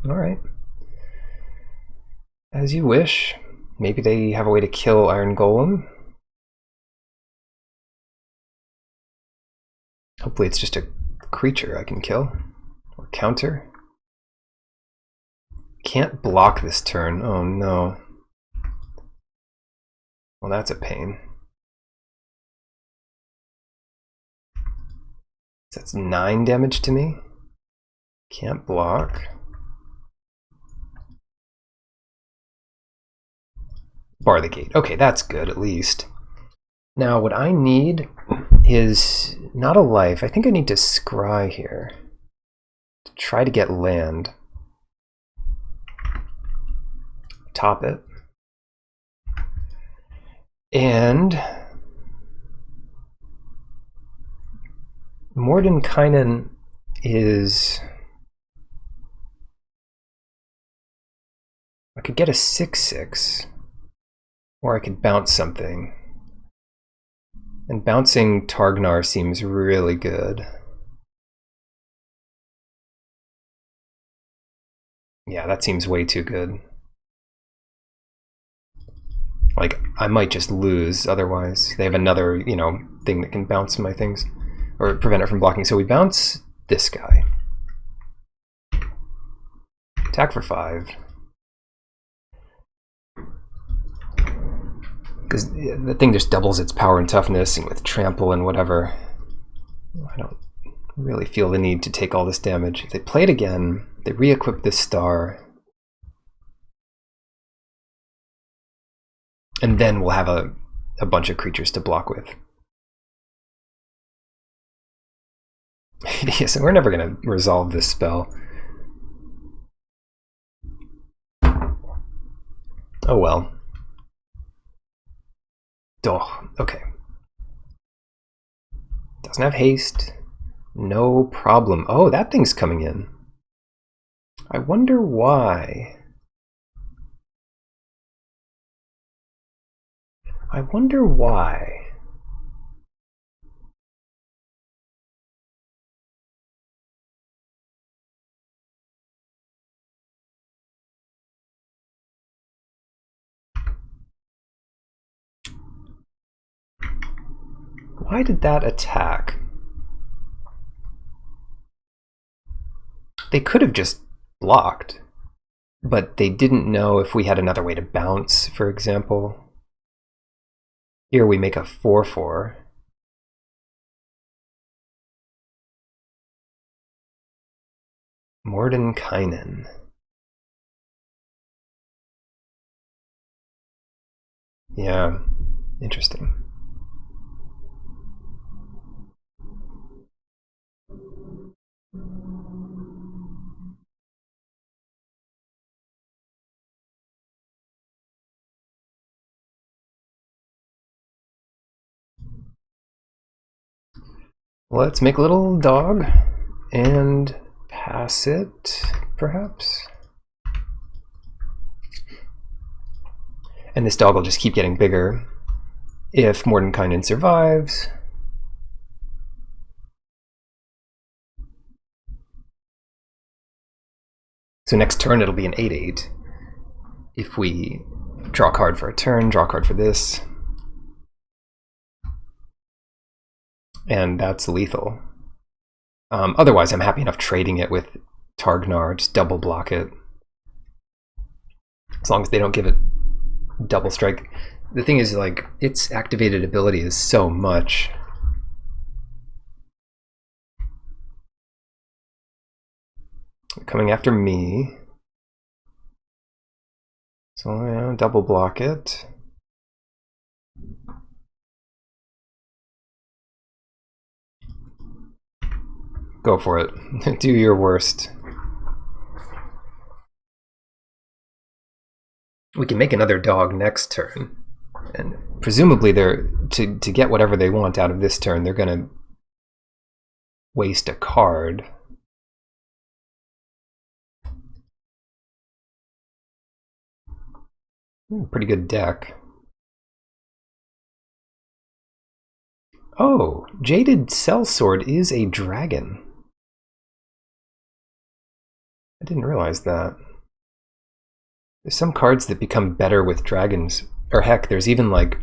Alright. As you wish. Maybe they have a way to kill Iron Golem. Hopefully it's just a creature I can kill. Or counter. Can't block this turn. Oh no. Well, that's a pain. So that's 9 damage to me. Can't block. Bar the gate. Okay, that's good at least. Now what I need is not a life. I think I need to scry here to try to get land. Top it. And Mordenkainen is... I could get a 6/6, or I could bounce something. And bouncing Targnar seems really good. Yeah, that seems way too good. Like, I might just lose otherwise. They have another, you know, thing that can bounce my things, or prevent it from blocking. So we bounce this guy. Attack for 5. Because the thing just doubles its power and toughness, and with trample and whatever. I don't really feel the need to take all this damage. If they play it again, they re-equip this star. And then we'll have a bunch of creatures to block with. Yes, we're never going to resolve this spell. Oh well. Oh, okay. Doesn't have haste. No problem. Oh, that thing's coming in. I wonder why. I wonder why. Why did that attack? They could have just blocked, but they didn't know if we had another way to bounce, for example. Here we make a 4/4. Mordenkainen. Yeah, interesting. Let's make a little dog and pass it, perhaps. And this dog will just keep getting bigger if Mordenkainen survives. So next turn it'll be an 8/8. If we draw a card for a turn, draw a card for this. And that's lethal. Otherwise, I'm happy enough trading it with Targnar, just double block it. As long as they don't give it double strike. The thing is, like, its activated ability is so much. Coming after me. So, yeah, double block it. Go for it. Do your worst. We can make another dog next turn. And presumably they're to get whatever they want out of this turn, they're gonna waste a card. Pretty good deck. Oh, Jaded Sellsword is a dragon. I didn't realize that. There's some cards that become better with dragons. Or heck, there's even like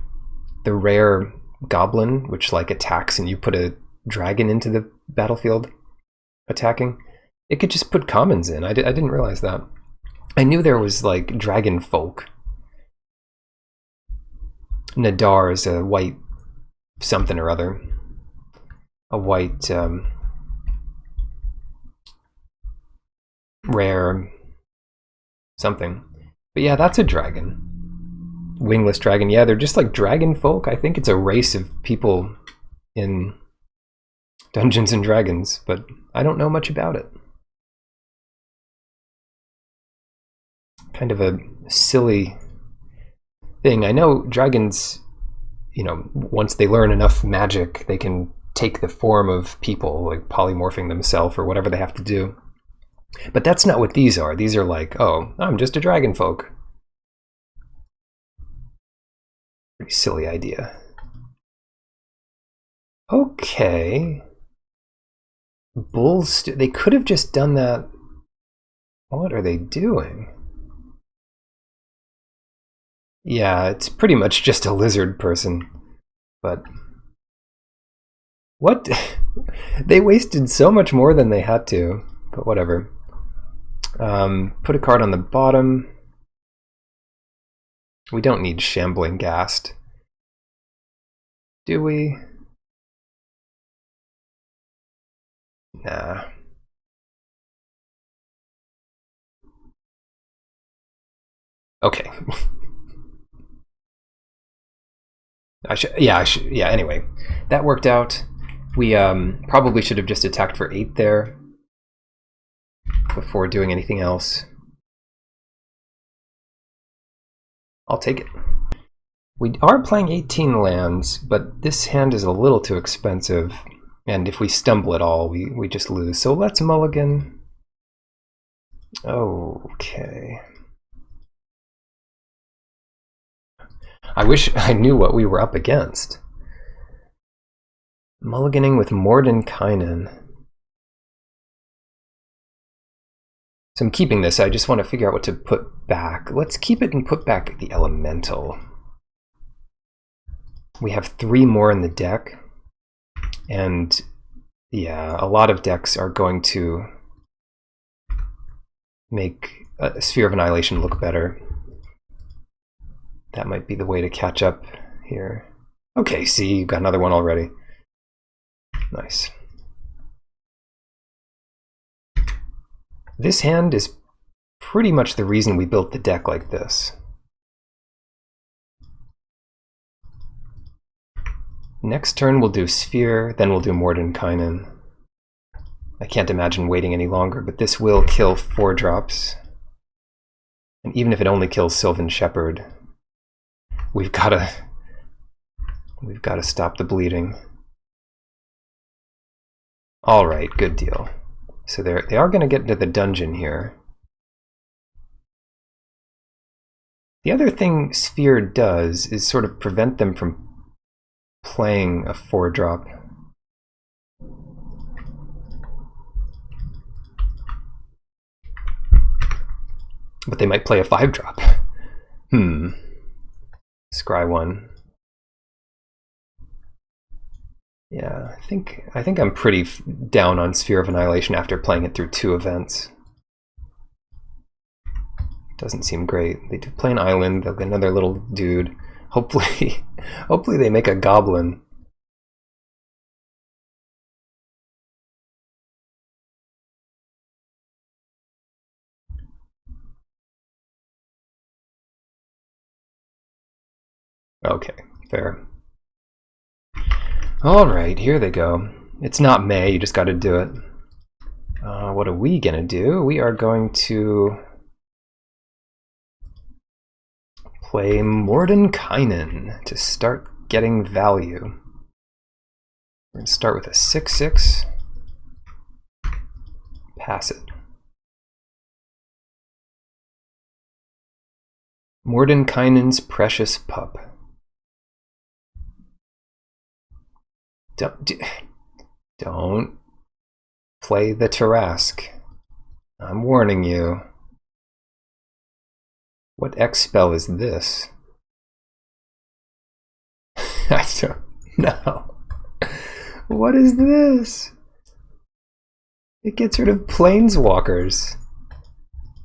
the rare goblin, which like attacks and you put a dragon into the battlefield attacking. It could just put commons in. I didn't realize that. I knew there was like dragon folk. Nadar is a white something or other. A white rare something. But yeah, that's a dragon. Wingless dragon. Yeah, they're just like dragon folk. I think it's a race of people in Dungeons and Dragons, but I don't know much about it. Kind of a silly thing. I know dragons, you know, once they learn enough magic, they can take the form of people, like polymorphing themselves or whatever they have to do. But that's not what these are. These are like, oh, I'm just a dragon folk. Pretty silly idea. Okay. Bulls, they could have just done that. What are they doing? Yeah, it's pretty much just a lizard person. But what? They wasted so much more than they had to, but whatever. Put a card on the bottom. We don't need Shambling Ghast. Do we? Nah. Okay. Yeah, anyway. That worked out. We probably should have just attacked for 8 there before doing anything else. I'll take it. We are playing 18 lands, but this hand is a little too expensive, and if we stumble at all, we just lose. So let's mulligan. Okay. I wish I knew what we were up against. Mulliganing with Mordenkainen. So I'm keeping this. I just want to figure out what to put back. Let's keep it and put back the Elemental. We have 3 more in the deck. And yeah, a lot of decks are going to make a Sphere of Annihilation look better. That might be the way to catch up here. Okay, see, you've got another one already. Nice. This hand is pretty much the reason we built the deck like this. Next turn we'll do Sphere, then we'll do Mordenkainen. I can't imagine waiting any longer, but this will kill 4 drops. And even if it only kills Sylvan Shepherd, we've got to stop the bleeding. All right, good deal. So they are going to get into the dungeon here. The other thing Sphere does is sort of prevent them from playing a 4-drop. But they might play a 5-drop. Scry 1. Yeah, I think I'm pretty down on Sphere of Annihilation after playing it through 2 events. Doesn't seem great. They do play an island, they'll get another little dude. Hopefully they make a goblin. Okay, fair. Alright, here they go. It's not May, you just gotta do it. What are we gonna do? We are going to play Mordenkainen to start getting value. We're gonna start with a 6/6. Pass it. Mordenkainen's Precious Pup. Don't play the Tarask. I'm warning you. What X spell is this? I don't know. What is this? It gets rid of planeswalkers.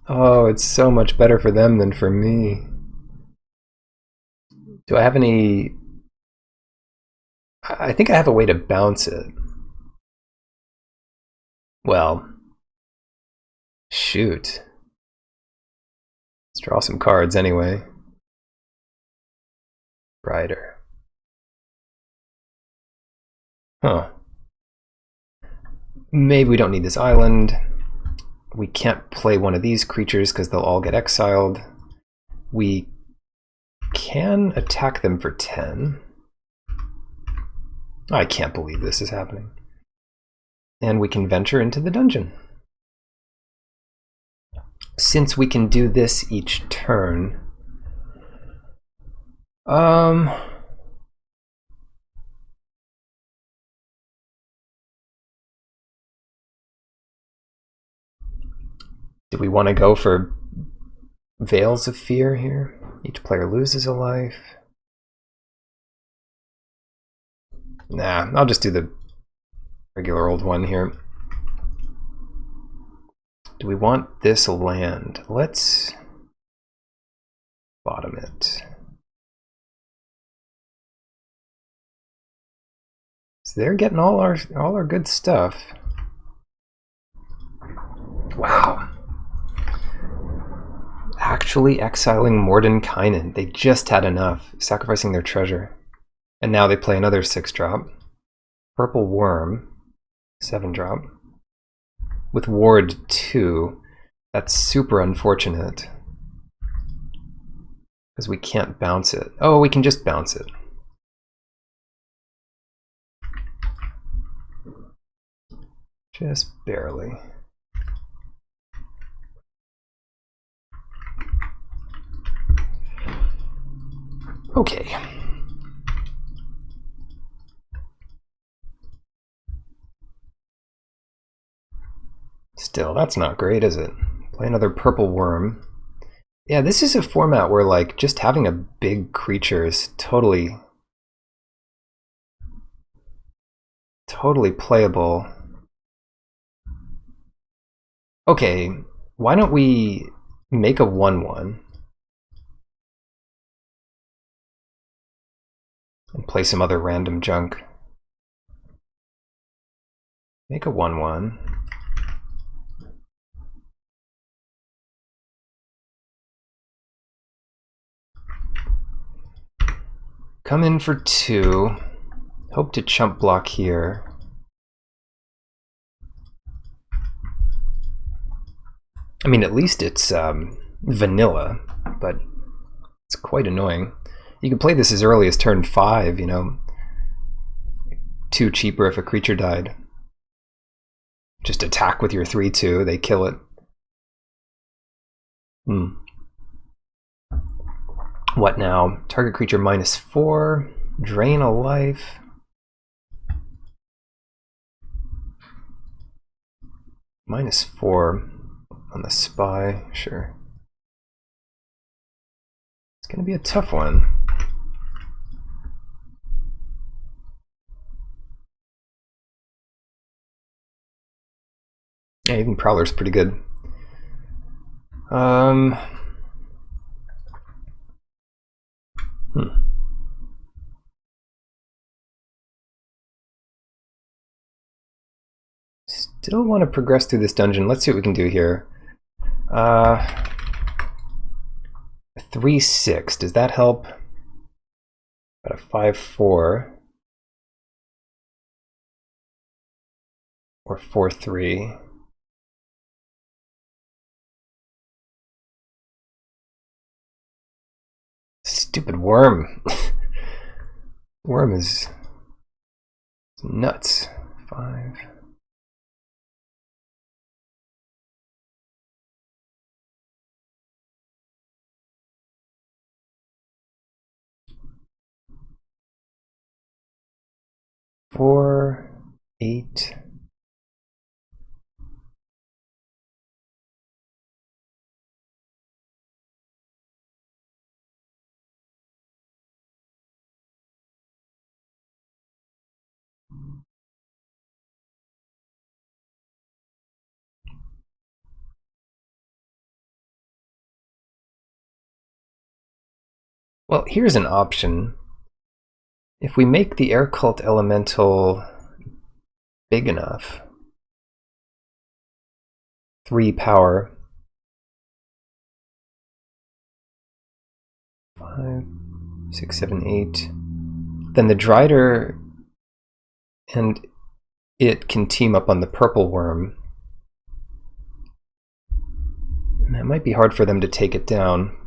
Oh, it's so much better for them than for me. Do I have any... I think I have a way to bounce it. Well, shoot. Let's draw some cards anyway. Rider. Huh. Maybe we don't need this island. We can't play one of these creatures because they'll all get exiled. We can attack them for 10. I can't believe this is happening. And we can venture into the dungeon. Since we can do this each turn, do we want to go for Veils of Fear here. Each player loses a life. Nah, I'll just do the regular old one here. Do we want this land? Let's bottom it. So they're getting all our good stuff. Wow. Actually exiling Mordenkainen. They just had enough, sacrificing their treasure. And now they play another 6-drop. Purple Worm, 7-drop. With Ward 2. That's super unfortunate. Because we can't bounce it. Oh, we can just bounce it. Just barely. Okay. Still, that's not great, is it? Play another Purple Worm. Yeah, this is a format where, like, just having a big creature is totally playable. Okay, why don't we make a 1/1 and play some other random junk? Make a 1/1. Come in for 2. Hope to chump block here. I mean, at least it's vanilla, but it's quite annoying. You can play this as early as turn 5, you know. 2 cheaper if a creature died. Just attack with your 3/2, they kill it. What now? Target creature -4, drain a life. -4 on the spy, sure. It's gonna be a tough one. Yeah, even Prowler's pretty good. Still want to progress through this dungeon. Let's see what we can do here. 3/6. Does that help? Got a 5/4. Or 4/3. Stupid worm. Worm is nuts. 5. Four, 8. Well, here's an option. If we make the Air Cult Elemental big enough, 3 power, 5, 6, 7, 8, then the Drider and it can team up on the Purple Worm. And that might be hard for them to take it down.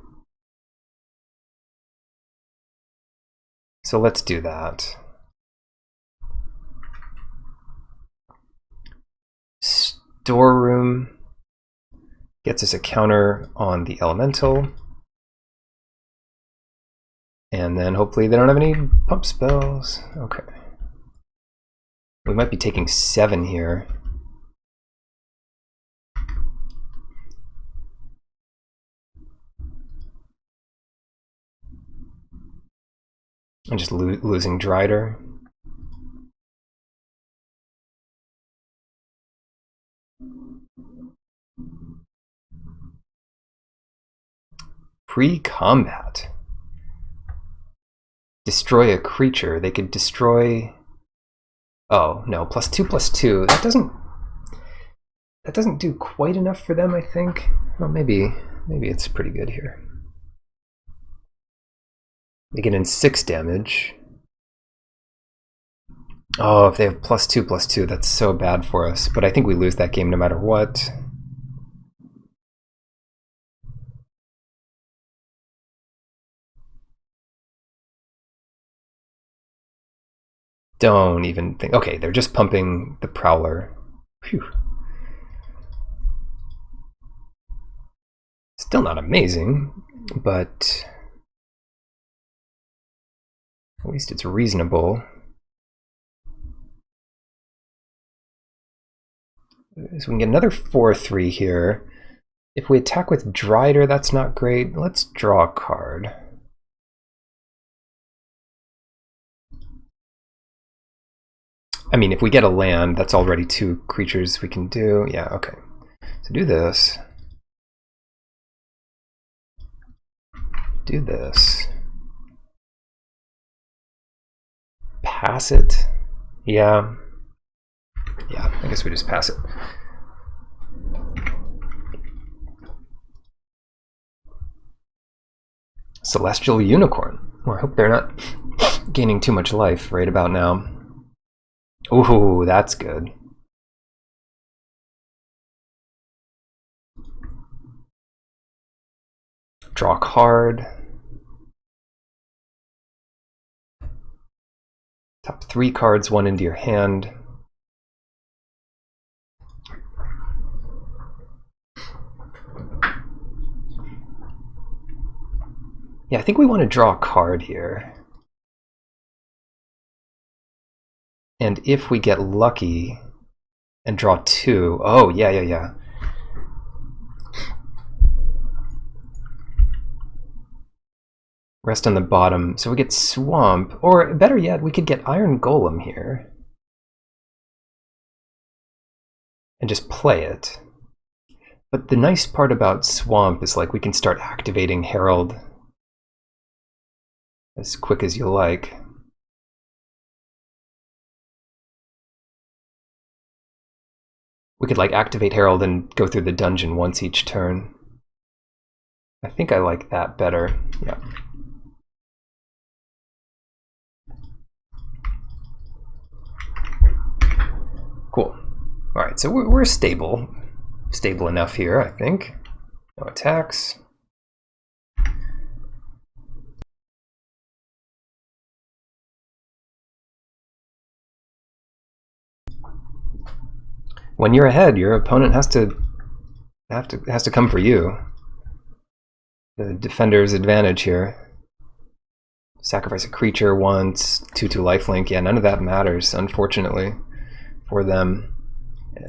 So let's do that. Storeroom gets us a counter on the Elemental. And then hopefully they don't have any pump spells. Okay. We might be taking 7 here. And just losing Drider. Pre-combat. Destroy a creature. They could destroy... Oh, no, +2/+2. That doesn't do quite enough for them, I think. Well, maybe it's pretty good here. They get in 6 damage. Oh, if they have +2/+2, that's so bad for us. But I think we lose that game no matter what. Don't even think. Okay, they're just pumping the Prowler. Phew. Still not amazing, but at least it's reasonable. So we can get another 4/3 here. If we attack with Drider, that's not great. Let's draw a card. I mean, if we get a land, that's already 2 creatures we can do. Yeah, okay. So do this. Do this. Pass it. Yeah. Yeah, I guess we just pass it. Celestial Unicorn. Well, I hope they're not gaining too much life right about now. Ooh, that's good. Draw a card. Top 3 cards, 1 into your hand. Yeah, I think we want to draw a card here. And if we get lucky and draw 2, oh, yeah. Rest on the bottom, so we get Swamp, or better yet, we could get Iron Golem here. And just play it. But the nice part about Swamp is like we can start activating Herald as quick as you like. We could like activate Herald and go through the dungeon once each turn. I think I like that better. Yeah. Cool. Alright, so we're stable. Stable enough here, I think. No attacks. When you're ahead, your opponent has to come for you. The defender's advantage here. Sacrifice a creature once, 2/2 lifelink. Yeah, none of that matters, unfortunately, for them.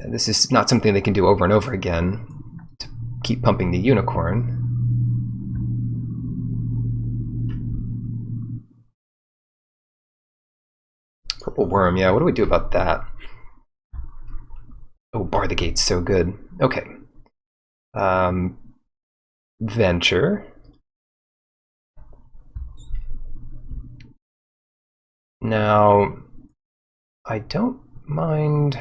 This is not something they can do over and over again to keep pumping the unicorn. Purple worm, yeah, what do we do about that? Oh, bar the gate's so good. Okay. Venture. Now, I don't mind...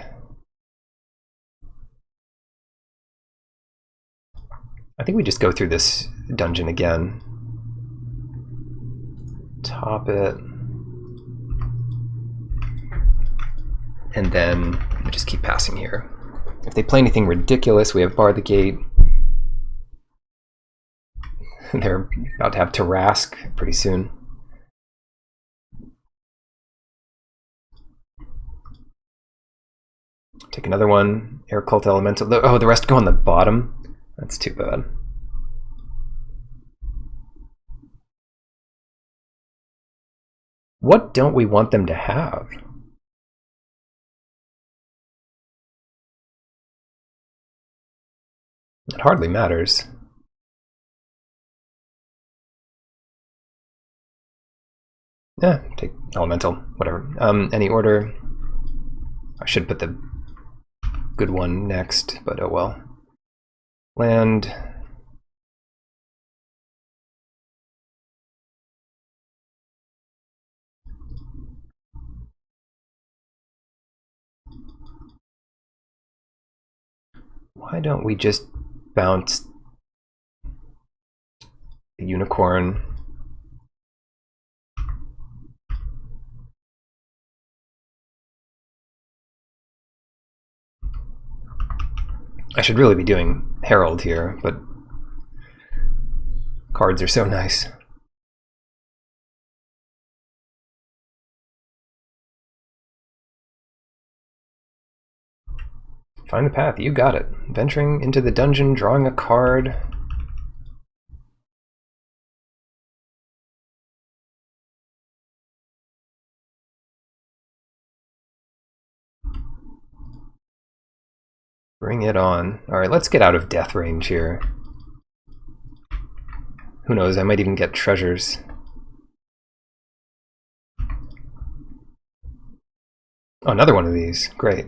I think we just go through this dungeon again. Top it. And then we just keep passing here. If they play anything ridiculous, we have Bar the Gate. They're about to have Tarask pretty soon. Take another one. Air Cult Elemental. Oh, the rest go on the bottom? That's too bad. What don't we want them to have? It hardly matters. Take elemental, whatever. Any order. I should put the good one next, but oh well. Land. Why don't we just bounce the unicorn? I should really be doing Herald here, but cards are so nice. Find the path, you got it. Venturing into the dungeon, drawing a card. Bring it on. Alright, let's get out of death range here. Who knows, I might even get treasures. Oh, another one of these. Great.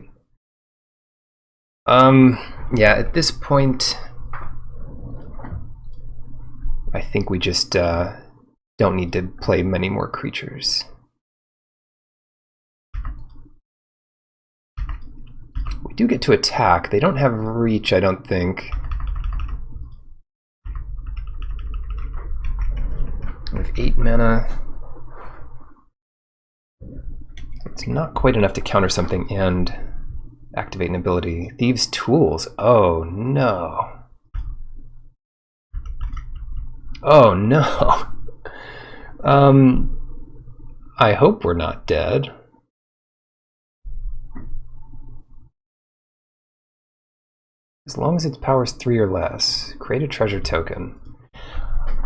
Yeah, at this point, I think we just don't need to play many more creatures. We do get to attack. They don't have reach, I don't think. With 8 mana, it's not quite enough to counter something and activate an ability. Thieves' Tools. Oh no. Oh no. I hope we're not dead. As long as its power's 3 or less, create a treasure token.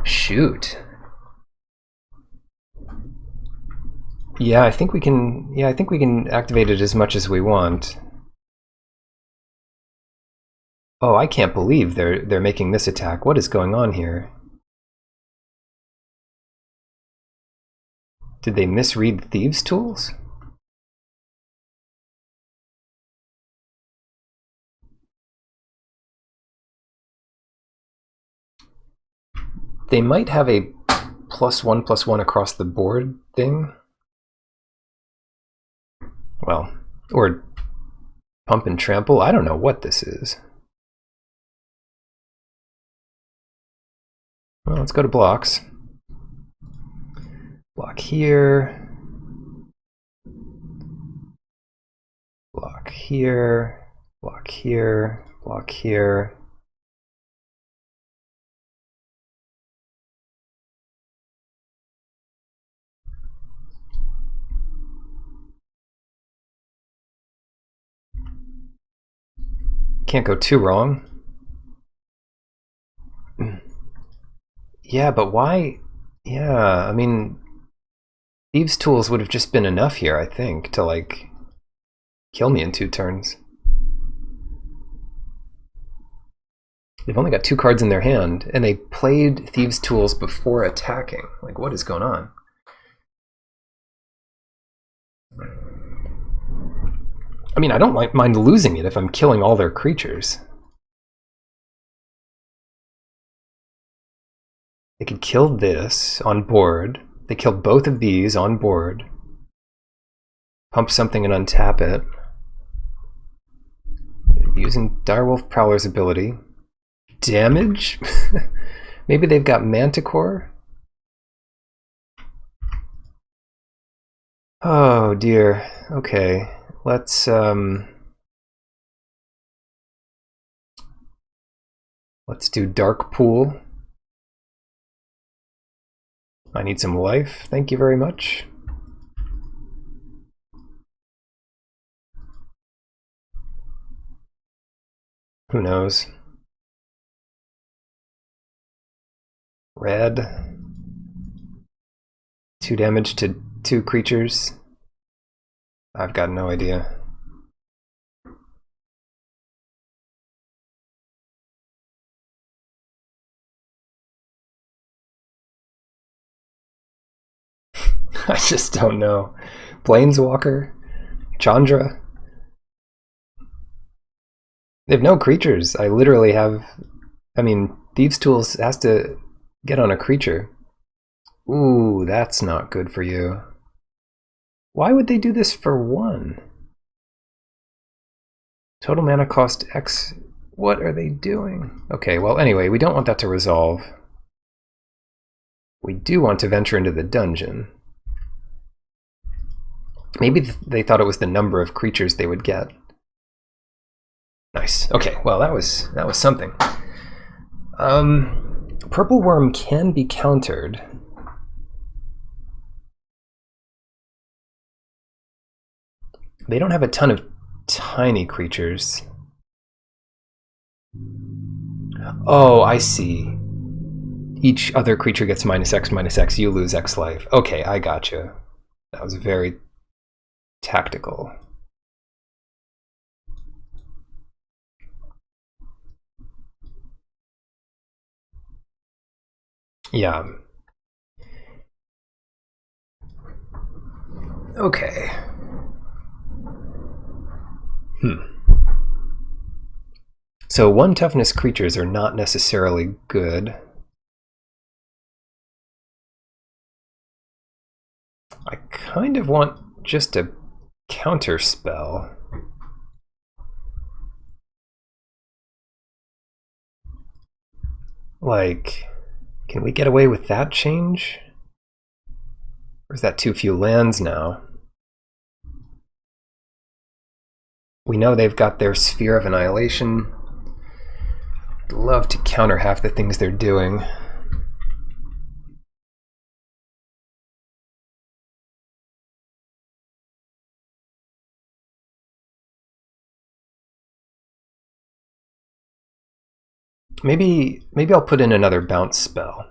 Shoot. Yeah, I think we can. Yeah, I think we can activate it as much as we want. Oh, I can't believe they're making this attack. What is going on here? Did they misread Thieves' Tools? They might have a +1/+1 across the board thing. Well, or pump and trample. I don't know what this is. Well, let's go to blocks. Block here. Block here. Block here. Block here. Can't go too wrong. Yeah, but why? Yeah, I mean, Thieves' Tools would have just been enough here, I think, to, like, kill me in 2 turns. They've only got 2 cards in their hand, and they played Thieves' Tools before attacking. Like, what is going on? I mean, I don't mind losing it if I'm killing all their creatures. They could kill this on board. They killed both of these on board. Pump something and untap it. Using Direwolf Prowler's ability. Damage? Maybe they've got Manticore? Oh dear. Okay. Let's do Dark Pool. I need some life, thank you very much. Who knows? Red. 2 damage to 2 creatures. I've got no idea. just don't know. Planeswalker? Chandra? They have no creatures. I literally have... I mean, Thieves' Tools has to get on a creature. Ooh, that's not good for you. Why would they do this for 1? Total mana cost X. What are they doing? Okay, well, anyway, we don't want that to resolve. We do want to venture into the dungeon. Maybe they thought it was the number of creatures they would get. Nice. Okay, well, that was something. Purple Worm can be countered. They don't have a ton of tiny creatures. Oh, I see. Each other creature gets -X, you lose X life. Okay, I gotcha. That was very tactical. Yeah. Okay. So 1 toughness creatures are not necessarily good. I kind of want just a counter spell. Like, can we get away with that change? Or is that too few lands now? We know they've got their Sphere of Annihilation. I'd love to counter half the things they're doing. Maybe I'll put in another bounce spell.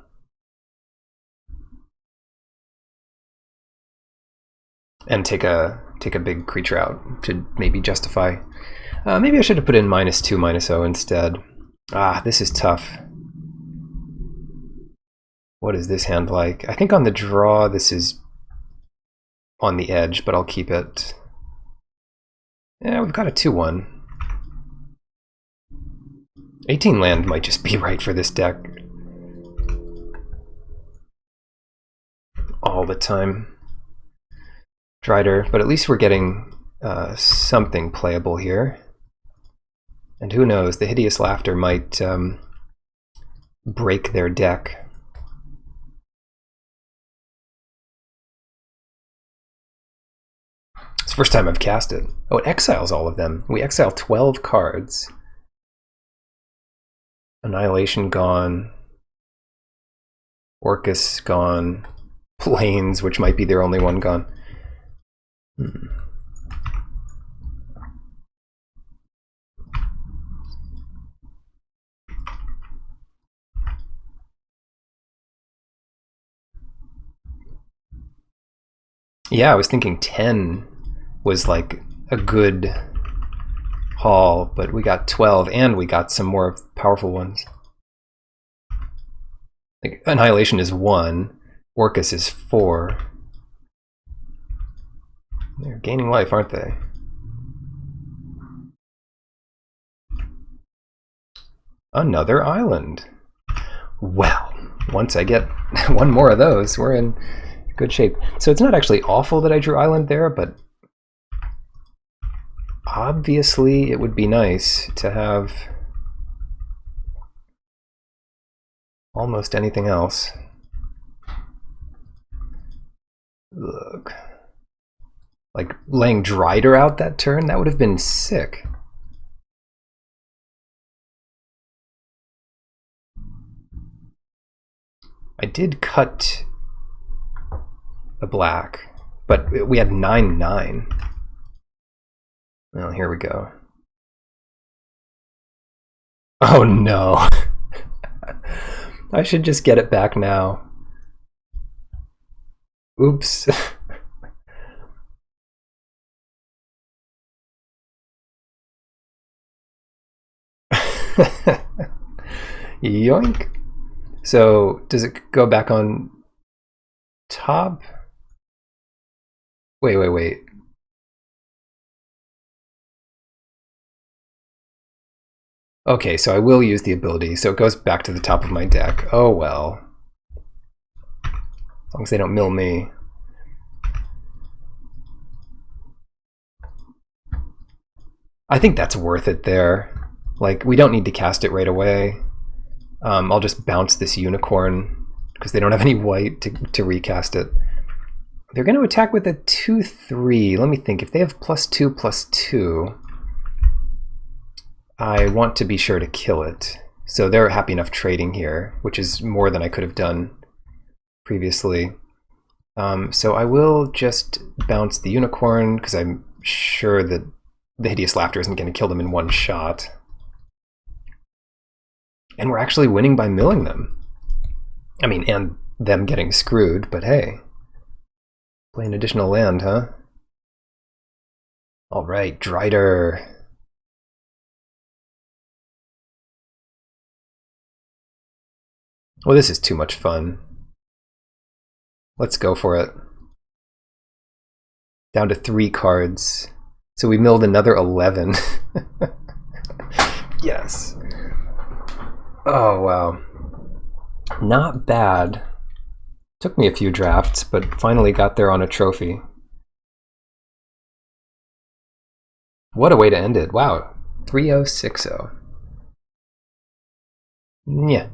And take a big creature out to maybe justify. Maybe I should have put in -2/-0 instead. Ah, this is tough. What is this hand like? I think on the draw this is on the edge, but I'll keep it. Yeah, we've got a 2/1. 18 land might just be right for this deck. All the time. Drider, but at least we're getting something playable here. And who knows, the Hideous Laughter might break their deck. It's the first time I've cast it. Oh, it exiles all of them. We exile 12 cards. Annihilation gone. Orcus gone. Plains, which might be their only one, gone. Yeah, I was thinking 10 was like a good haul, but we got 12 and we got some more powerful ones. Like Annihilation is 1, Orcus is 4. They're gaining life, aren't they? Another island. Well, once I get one more of those, we're in good shape. So it's not actually awful that I drew island there, but obviously it would be nice to have almost anything else. Look. Like laying Drider out that turn, that would have been sick. I did cut a black, but we had 9/9. Well, here we go. Oh no. I should just get it back now. Oops. Yoink. So does it go back on top? Wait. Okay, so I will use the ability, so it goes back to the top of my deck. Oh well. As long as they don't mill me. I think that's worth it there. Like, we don't need to cast it right away. I'll just bounce this unicorn, because they don't have any white to recast it. They're going to attack with a 2/3. Let me think. If they have +2/+2, I want to be sure to kill it. So they're happy enough trading here, which is more than I could have done previously. So I will just bounce the unicorn, because I'm sure that the Hideous Laughter isn't going to kill them in one shot. And we're actually winning by milling them. I mean, and them getting screwed, but hey. Play an additional land, huh? Alright, Drider. Well, this is too much fun. Let's go for it. Down to 3 cards. So we milled another 11. Yes. Oh, wow. Not bad. Took me a few drafts, but finally got there on a trophy. What a way to end it. Wow. 3-0-6-0. Yeah.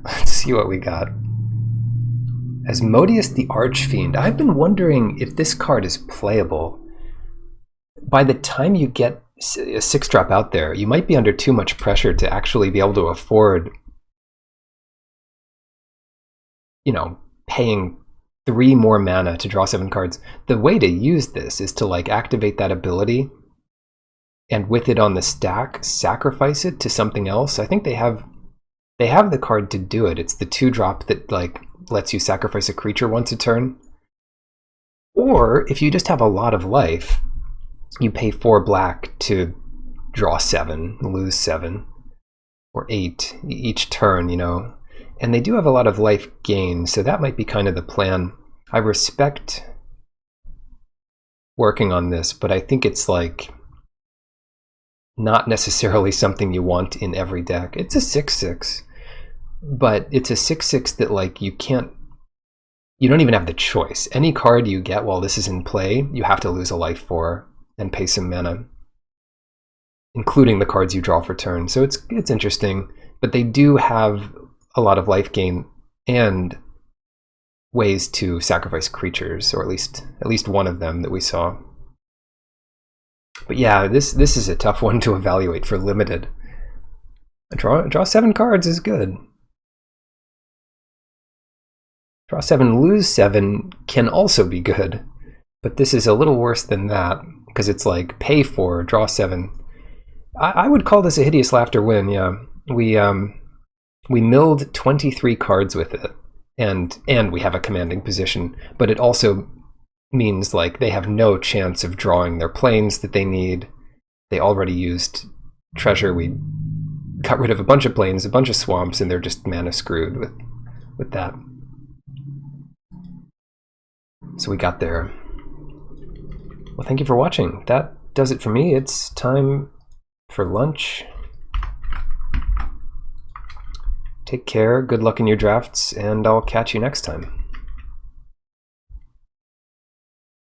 Let's see what we got. Asmodeus the Archfiend. I've been wondering if this card is playable. By the time you get a 6-drop out there, you might be under too much pressure to actually be able to afford, you know, paying 3 more mana to draw 7 cards. The way to use this is to like activate that ability and with it on the stack, sacrifice it to something else. I think they have the card to do it. It's the 2-drop that like lets you sacrifice a creature once a turn. Or if you just have a lot of life, you pay 4 black to draw 7, lose 7, or 8 each turn, you know. And they do have a lot of life gain, so that might be kind of the plan. I respect working on this, but I think it's like not necessarily something you want in every deck. It's a 6/6, but it's a 6/6 that like you don't even have the choice. Any card you get while this is in play, you have to lose a life for and pay some mana, including the cards you draw for turn. So it's interesting, but they do have a lot of life gain and ways to sacrifice creatures, or at least one of them that we saw. But yeah, this is a tough one to evaluate for limited. Draw 7 cards is good. Draw 7, lose 7 can also be good, but this is a little worse than that, because it's like pay 4, draw 7. I would call this a Hideous Laughter win, yeah. We milled 23 cards with it, and we have a commanding position, but it also means like they have no chance of drawing their planes that they need. They already used treasure. We got rid of a bunch of planes, a bunch of swamps, and they're just mana screwed with that. So we got there. Well, thank you for watching. That does it for me. It's time for lunch. Take care, good luck in your drafts, and I'll catch you next time.